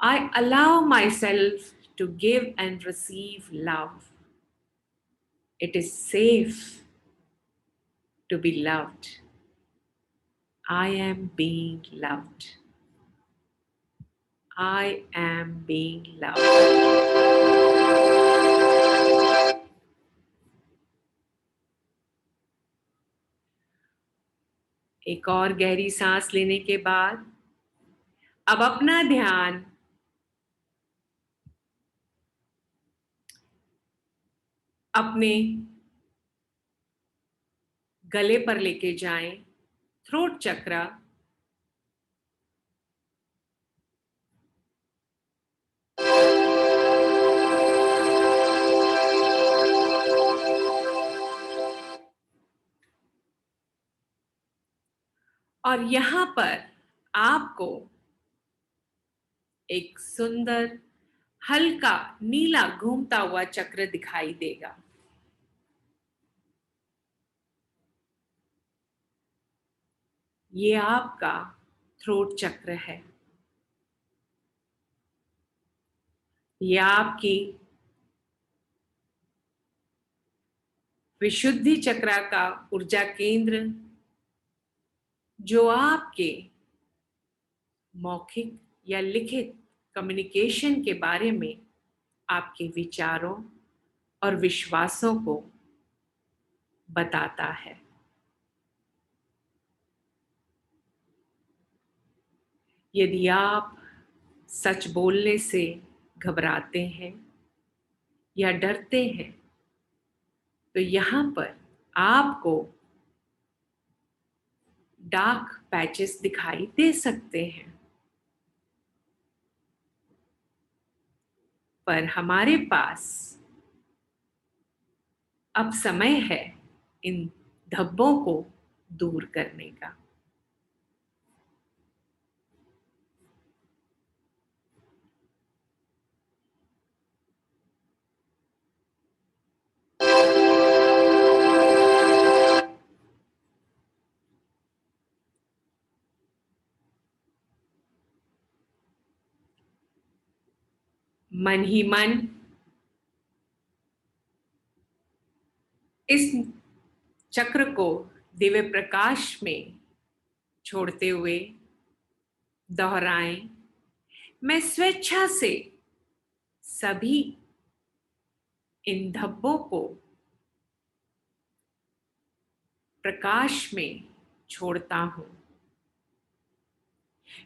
I allow myself to give and receive love. It is safe to be loved. I am being loved. I am being loved. एक और गहरी सांस लेने के बाद अब अपना ध्यान अपने गले पर लेके जाएं, थ्रोट चक्र। और यहां पर आपको एक सुंदर हल्का नीला घूमता हुआ चक्र दिखाई देगा। ये आपका थ्रोट चक्र है। ये आपकी विशुद्धि चक्र का ऊर्जा केंद्र, जो आपके मौखिक या लिखित कम्युनिकेशन के बारे में आपके विचारों और विश्वासों को बताता है। यदि आप सच बोलने से घबराते हैं या डरते हैं तो यहाँ पर आपको डार्क पैचेस दिखाई दे सकते हैं, पर हमारे पास अब समय है इन धब्बों को दूर करने का। मन ही मन इस चक्र को दिव्य प्रकाश में छोड़ते हुए दोहराएं, मैं स्वेच्छा से सभी इन धब्बों को प्रकाश में छोड़ता हूं।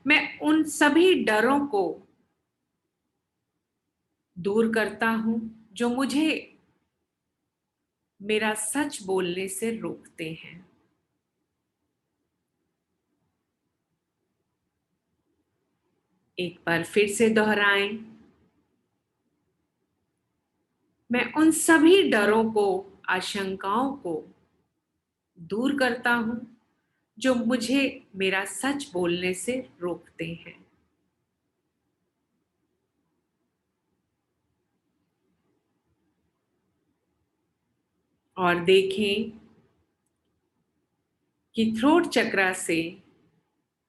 मैं उन सभी डरों को दूर करता हूं जो मुझे मेरा सच बोलने से रोकते हैं। एक बार फिर से दोहराएं, मैं उन सभी डरों को, आशंकाओं को दूर करता हूं जो मुझे मेरा सच बोलने से रोकते हैं। और देखें कि थ्रोट चक्र से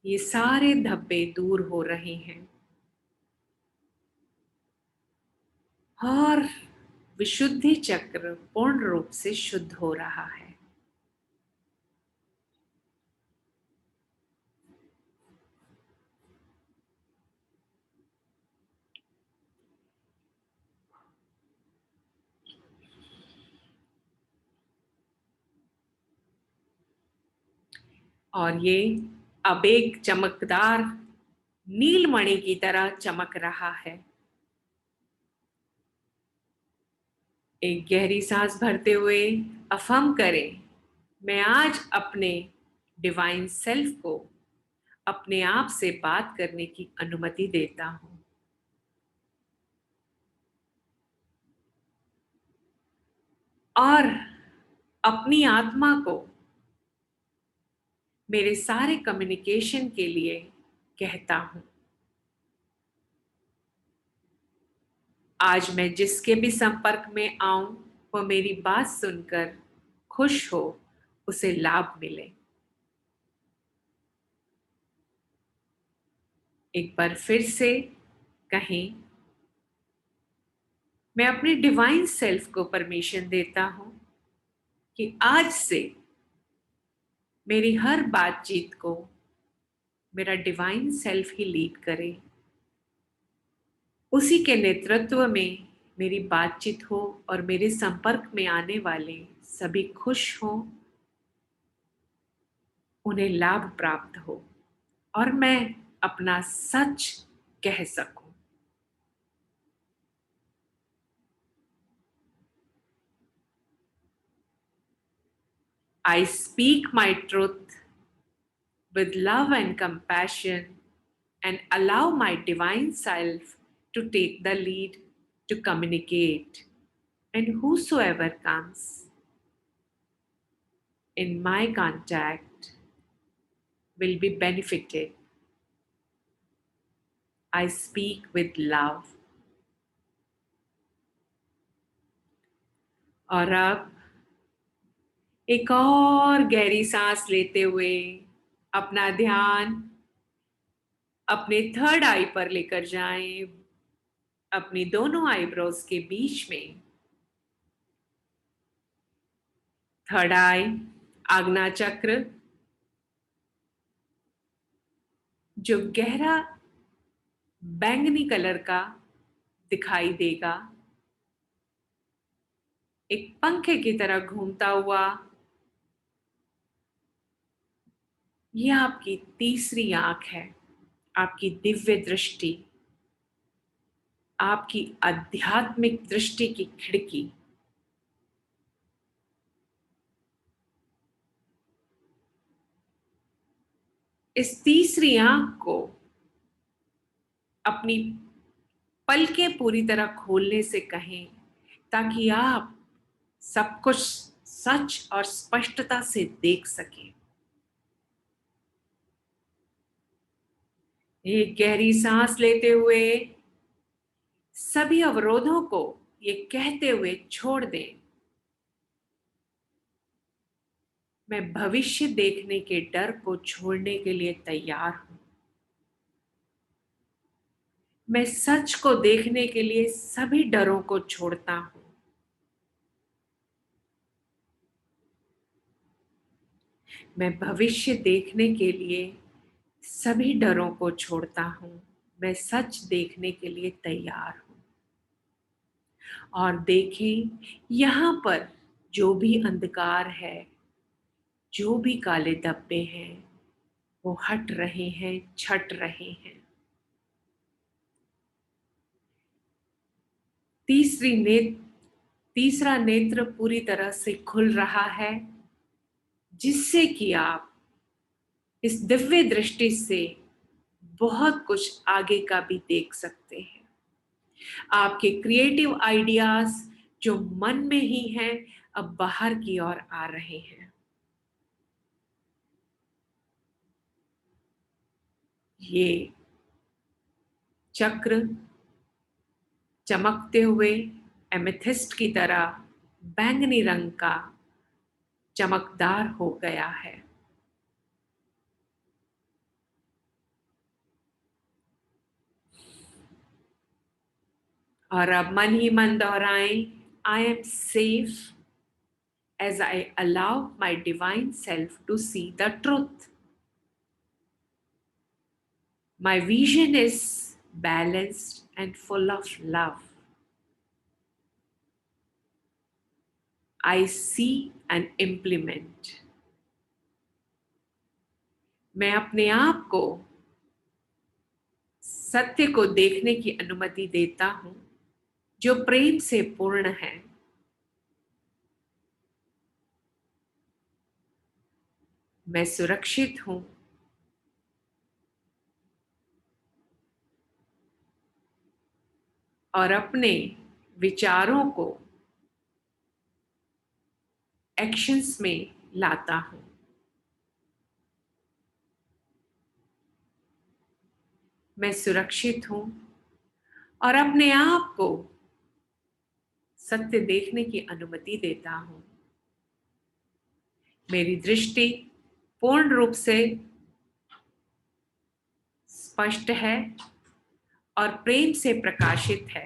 ये सारे धब्बे दूर हो रहे हैं और विशुद्धि चक्र पूर्ण रूप से शुद्ध हो रहा है। और ये अब एक चमकदार नीलमणि की तरह चमक रहा है। एक गहरी सांस भरते हुए अफर्म करें, मैं आज अपने डिवाइन सेल्फ को अपने आप से बात करने की अनुमति देता हूं। और अपनी आत्मा को मेरे सारे कम्युनिकेशन के लिए कहता हूं। आज मैं जिसके भी संपर्क में आऊं वो मेरी बात सुनकर खुश हो, उसे लाभ मिले। एक बार फिर से कहें, मैं अपने डिवाइन सेल्फ को परमिशन देता हूं कि आज से मेरी हर बातचीत को मेरा डिवाइन सेल्फ ही लीड करे। उसी के नेतृत्व में मेरी बातचीत हो और मेरे संपर्क में आने वाले सभी खुश हों, उन्हें लाभ प्राप्त हो और मैं अपना सच कह सकूं। I speak my truth with love and compassion and allow my divine self to take the lead to communicate. And whosoever comes in my contact will be benefited. I speak with love. और अब एक और गहरी सांस लेते हुए अपना ध्यान अपने थर्ड आई पर लेकर जाएं, अपनी दोनों आईब्रोज के बीच में। थर्ड आई आज्ञा चक्र, जो गहरा बैंगनी कलर का दिखाई देगा, एक पंखे की तरह घूमता हुआ। यह आपकी तीसरी आंख है आपकी दिव्य दृष्टि, आपकी आध्यात्मिक दृष्टि की खिड़की इस तीसरी आंख को अपनी पलकें पूरी तरह खोलने से कहें, ताकि आप सब कुछ सच और स्पष्टता से देख सकें। एक गहरी सांस लेते हुए सभी अवरोधों को ये कहते हुए छोड़ दें, मैं भविष्य देखने के डर को छोड़ने के लिए तैयार हूं। मैं सच को देखने के लिए सभी डरों को छोड़ता हूं। मैं भविष्य देखने के लिए सभी डरों को छोड़ता हूं। मैं सच देखने के लिए तैयार हूं। और देखें, यहां पर जो भी अंधकार है, जो भी काले धब्बे हैं, वो हट रहे हैं, छट रहे हैं। तीसरा नेत्र पूरी तरह से खुल रहा है, जिससे कि आप इस दिव्य दृष्टि से बहुत कुछ आगे का भी देख सकते हैं। आपके क्रिएटिव आइडियाज जो मन में ही हैं, अब बाहर की ओर आ रहे हैं। ये चक्र चमकते हुए एमेथिस्ट की तरह बैंगनी रंग का चमकदार हो गया है। और अब मन ही मन दोहराएं, I am safe as I allow my divine self to see the truth. My vision is balanced and full of love. I see and implement. मैं अपने आप को सत्य को देखने की अनुमति देता हूं, जो प्रेम से पूर्ण है। मैं सुरक्षित हूं और अपने विचारों को एक्शंस में लाता हूं। मैं सुरक्षित हूं और अपने आप को सत्य देखने की अनुमति देता हूं। मेरी दृष्टि पूर्ण रूप से स्पष्ट है और प्रेम से प्रकाशित है।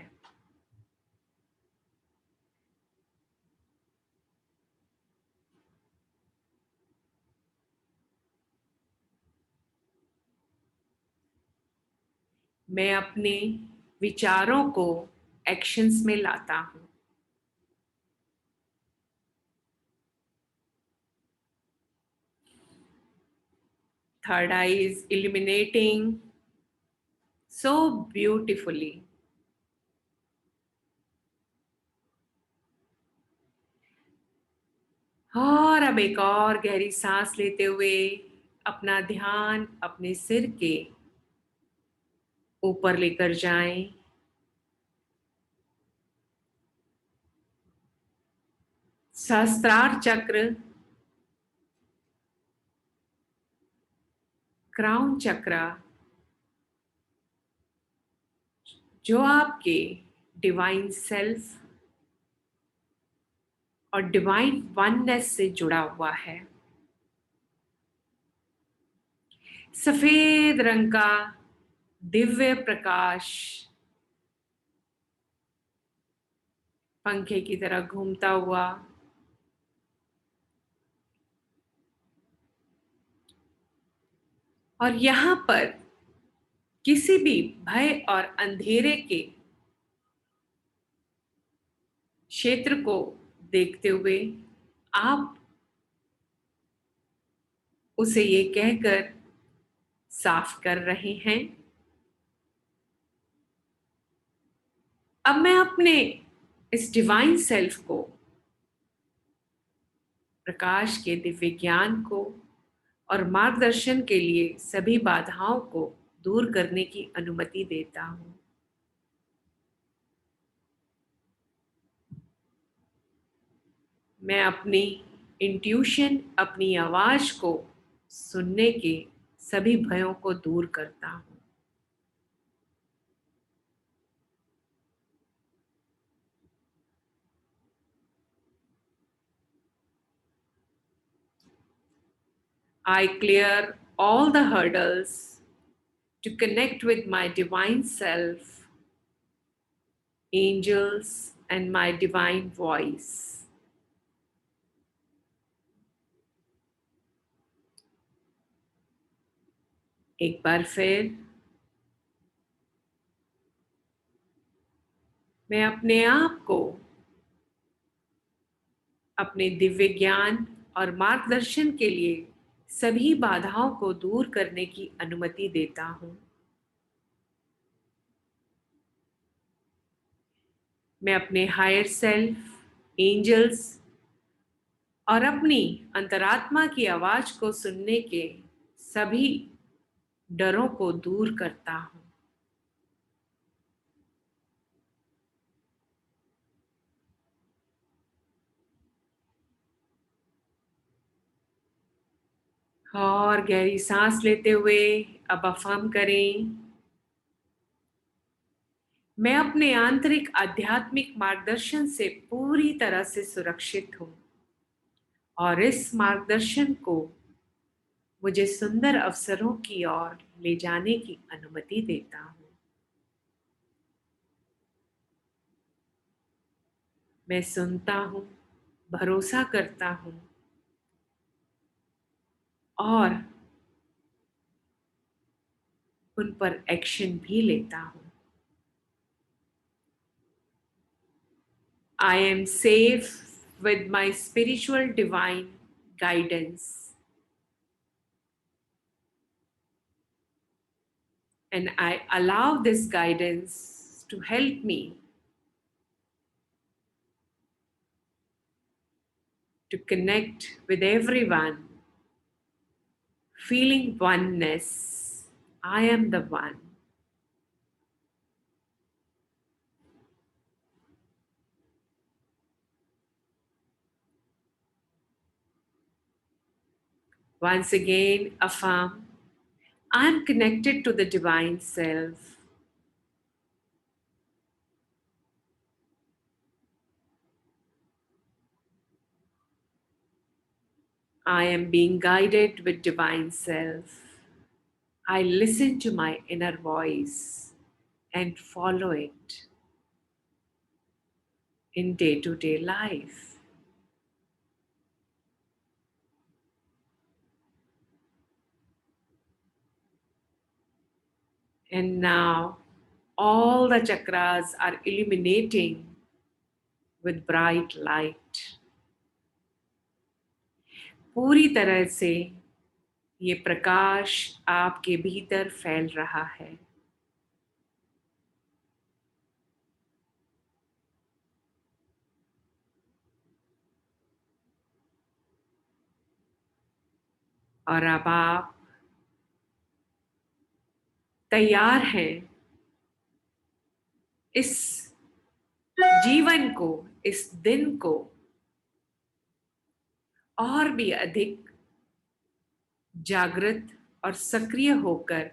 मैं अपने विचारों को एक्शंस में लाता हूं। Third eye is illuminating so beautifully. और अब एक और गहरी सांस लेते हुए अपना ध्यान अपने सिर के ऊपर लेकर जाएं। सहस्त्रार चक्र, क्राउन चक्र, जो आपके डिवाइन सेल्फ और डिवाइन वननेस से जुड़ा हुआ है। सफेद रंग का दिव्य प्रकाश पंखे की तरह घूमता हुआ और यहां पर किसी भी भय और अंधेरे के क्षेत्र को देखते हुए आप उसे ये कहकर साफ कर रहे हैं। अब मैं अपने इस डिवाइन सेल्फ को, प्रकाश के दिव्य ज्ञान को और मार्गदर्शन के लिए सभी बाधाओं को दूर करने की अनुमति देता हूं। मैं अपनी इंट्यूशन, अपनी आवाज को सुनने के सभी भयों को दूर करता हूं। I clear all the hurdles to connect with my divine self, angels, and my divine voice. एक बार फिर मैं अपने आप को अपने दिव्य ज्ञान और मार्गदर्शन के लिए सभी बाधाओं को दूर करने की अनुमति देता हूं। मैं अपने हायर सेल्फ, एंजल्स और अपनी अंतरात्मा की आवाज को सुनने के सभी डरों को दूर करता हूं। और गहरी सांस लेते हुए अब अफर्म करें, मैं अपने आंतरिक आध्यात्मिक मार्गदर्शन से पूरी तरह से सुरक्षित हूं और इस मार्गदर्शन को मुझे सुंदर अवसरों की ओर ले जाने की अनुमति देता हूं। मैं सुनता हूं, भरोसा करता हूं और उन पर एक्शन भी लेता हूं। I am safe with my spiritual divine guidance, and I allow this guidance to help me to connect with everyone, feeling oneness. I am the one. Once again, affirm, I am connected to the divine self. I am being guided with divine self. I listen to my inner voice and follow it in day-to-day life. And now all the chakras are illuminating with bright light. पूरी तरह से ये प्रकाश आपके भीतर फैल रहा है। और अब आप तैयार हैं इस जीवन को, इस दिन को और भी अधिक जागृत और सक्रिय होकर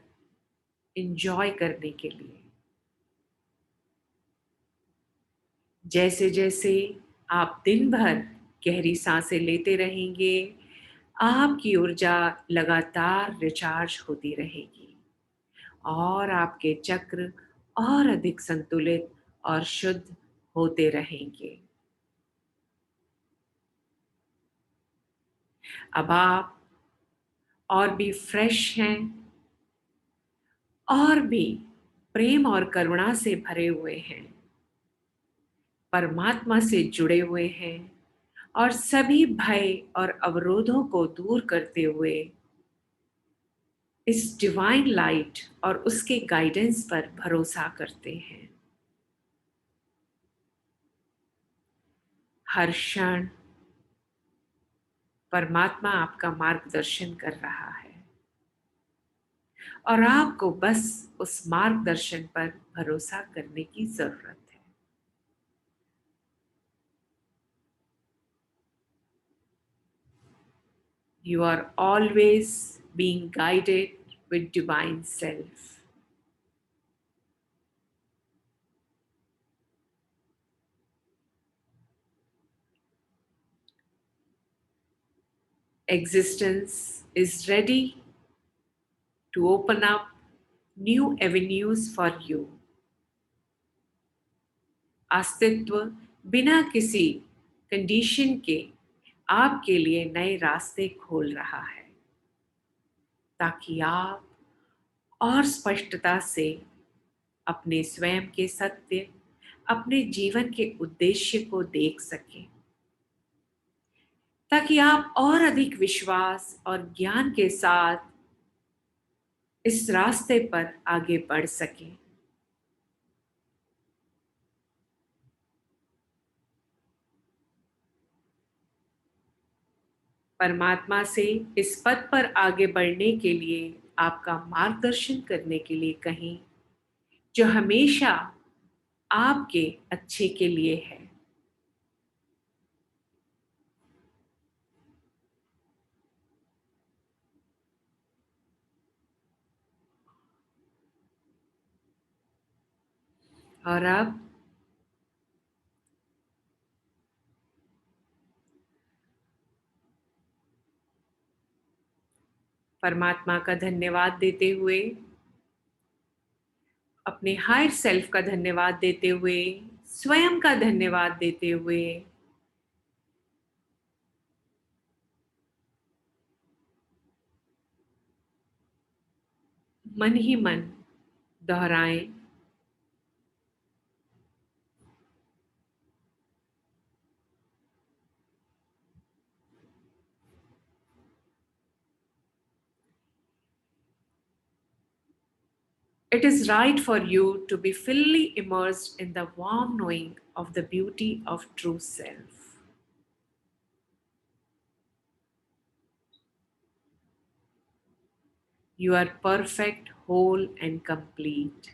एंजॉय करने के लिए। जैसे जैसे आप दिन भर गहरी सांसें लेते रहेंगे, आपकी ऊर्जा लगातार रिचार्ज होती रहेगी और आपके चक्र और अधिक संतुलित और शुद्ध होते रहेंगे। अब आप और भी फ्रेश हैं और भी प्रेम और करुणा से भरे हुए हैं, परमात्मा से जुड़े हुए हैं और सभी भय और अवरोधों को दूर करते हुए इस डिवाइन लाइट और उसके गाइडेंस पर भरोसा करते हैं। हर क्षण परमात्मा आपका मार्गदर्शन कर रहा है और आपको बस उस मार्गदर्शन पर भरोसा करने की जरूरत है। You are always being guided with divine self. Existence is ready to open up new avenues for you. अस्तित्व बिना किसी कंडीशन के आपके लिए नए रास्ते खोल रहा है ताकि आप और स्पष्टता से अपने स्वयं के सत्य, अपने जीवन के उद्देश्य को देख सकें, ताकि आप और अधिक विश्वास और ज्ञान के साथ इस रास्ते पर आगे बढ़ सकें। परमात्मा से इस पथ पर आगे बढ़ने के लिए, आपका मार्गदर्शन करने के लिए कहें, जो हमेशा आपके अच्छे के लिए है। और अब परमात्मा का धन्यवाद देते हुए, अपने हायर सेल्फ का धन्यवाद देते हुए, स्वयं का धन्यवाद देते हुए, मन ही मन दोहराएं, it is right for you to be fully immersed in the warm knowing of the beauty of true self. You are perfect, whole, and complete.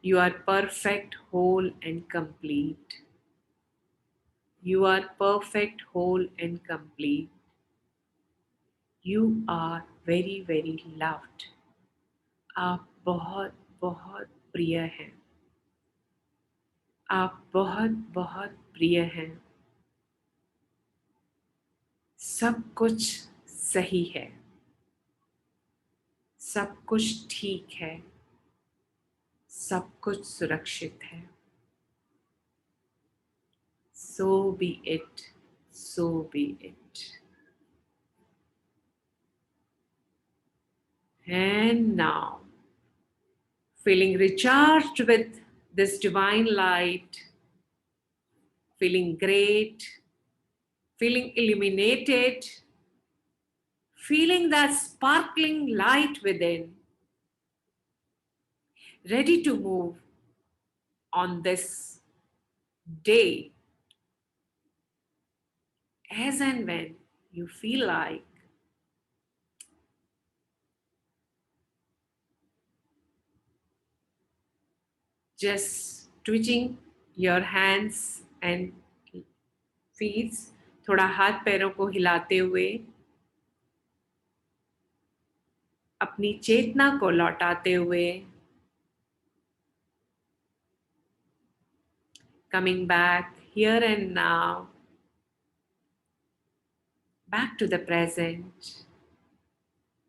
You are perfect, whole, and complete. You are perfect, whole, and complete. You are very, very loved. आप बहुत बहुत प्रिय हैं। आप बहुत बहुत प्रिय हैं। सब कुछ सही है। सब कुछ ठीक है। सब कुछ सुरक्षित है। So be it. So be it. And now, feeling recharged with this divine light, feeling great, feeling illuminated, feeling that sparkling light within, ready to move on this day as and when you feel like. Just twitching your hands and feet, थोड़ा हाथ पैरों को हिलाते हुए अपनी चेतना को लौटाते हुए, coming back here and now, back to the present,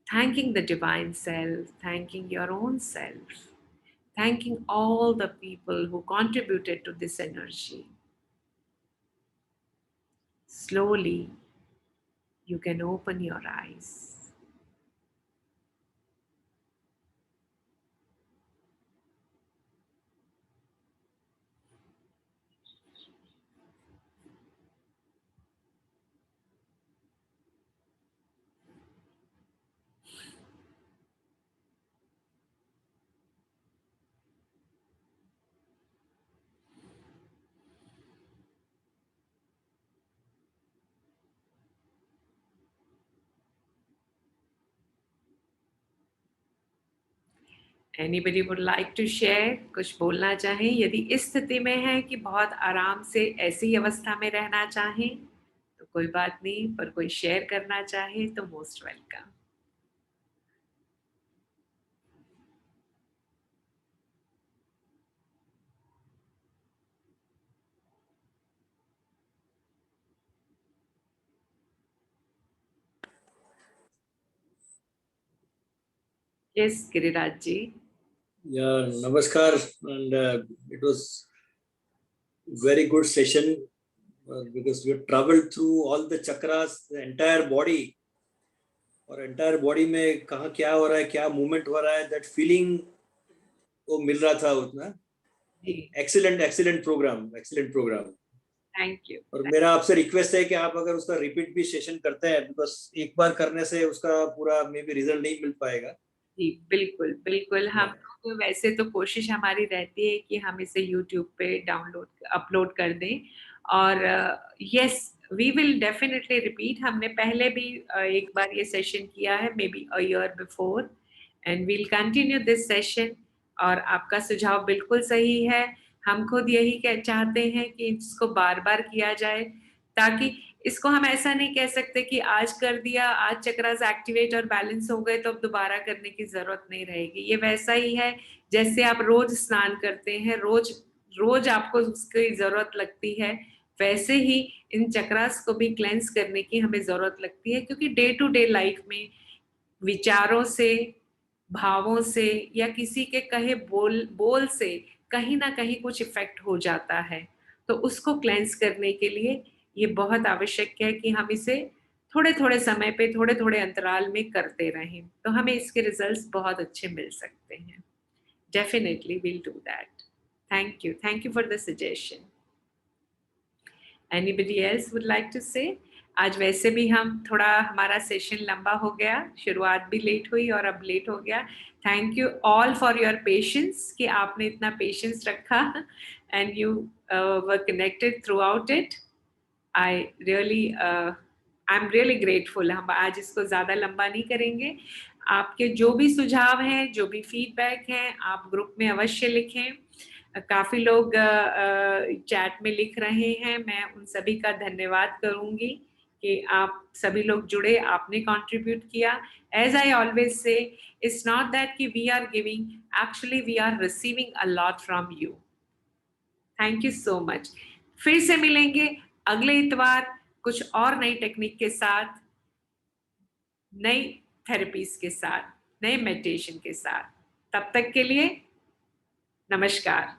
thanking the divine self, thanking your own self, thanking all the people who contributed to this energy. Slowly, you can open your eyes. Anybody would like to share? कुछ बोलना चाहें? यदि इस स्थिति में है कि बहुत आराम से ऐसी अवस्था में रहना चाहें तो कोई बात नहीं, पर कोई शेयर करना चाहे तो most welcome. Yes, Giriraj ji. Yeah, namaskar, and it was very good session because we traveled through all the chakras, the entire body, और entire body में कहाँ क्या हो रहा है, क्या movement हो रहा है, that feeling वो मिल रहा था उतना। Excellent program। Thank you. और मेरा आपसे रिक्वेस्ट है कि आप अगर उसका रिपीट भी सेशन करते हैं, बिकॉज एक बार करने से उसका पूरा मे बी रिजल्ट नहीं मिल पाएगा। जी बिल्कुल बिल्कुल। हम तो वैसे तो कोशिश हमारी रहती है कि हम इसे YouTube पे डाउनलोड अपलोड कर दें और yes we will definitely repeat. हमने पहले भी एक बार ये सेशन किया है, maybe a year before, and we'll continue this session. और आपका सुझाव बिल्कुल सही है, हम खुद यही चाहते हैं कि इसको बार बार किया जाए, ताकि इसको हम ऐसा नहीं कह सकते कि आज कर दिया, आज चक्रास एक्टिवेट और बैलेंस हो गए तो अब दोबारा करने की जरूरत नहीं रहेगी। ये वैसा ही है जैसे आप रोज स्नान करते हैं, रोज रोज आपको उसकी जरूरत लगती है, वैसे ही इन चक्रास को भी क्लेंस करने की हमें जरूरत लगती है, क्योंकि डे टू डे लाइफ में विचारों से, भावों से या किसी के कहे बोल से कहीं ना कहीं कुछ इफेक्ट हो जाता है। तो उसको क्लेंस करने के लिए ये बहुत आवश्यक है कि हम इसे थोड़े थोड़े समय पे, थोड़े थोड़े अंतराल में करते रहें, तो हमें इसके रिजल्ट्स बहुत अच्छे मिल सकते हैं। Definitely will do that. Thank you for the suggestion. Anybody else would like to say? आज वैसे भी हम थोड़ा हमारा सेशन लंबा हो गया, शुरुआत भी लेट हुई और अब लेट हो गया। Thank you all for your patience कि आपने इतना पेशेंस रखा and you were connected through out it. I am really grateful. हम आज इसको ज़्यादा लंबा नहीं करेंगे। आपके जो भी सुझाव हैं, जो भी फीडबैक हैं, आप ग्रुप में अवश्य लिखें। काफ़ी लोग चैट में लिख रहे हैं, मैं उन सभी का धन्यवाद करूँगी कि आप सभी लोग जुड़े, आपने कंट्रीब्यूट किया। As I always say, it's not that कि we are giving, actually we are receiving a lot from you. Thank you so much. फिर से मिलेंगे अगले इतवार कुछ और नई टेक्निक के साथ, नई थेरेपीज के साथ, नए मेडिटेशन के साथ। तब तक के लिए नमस्कार।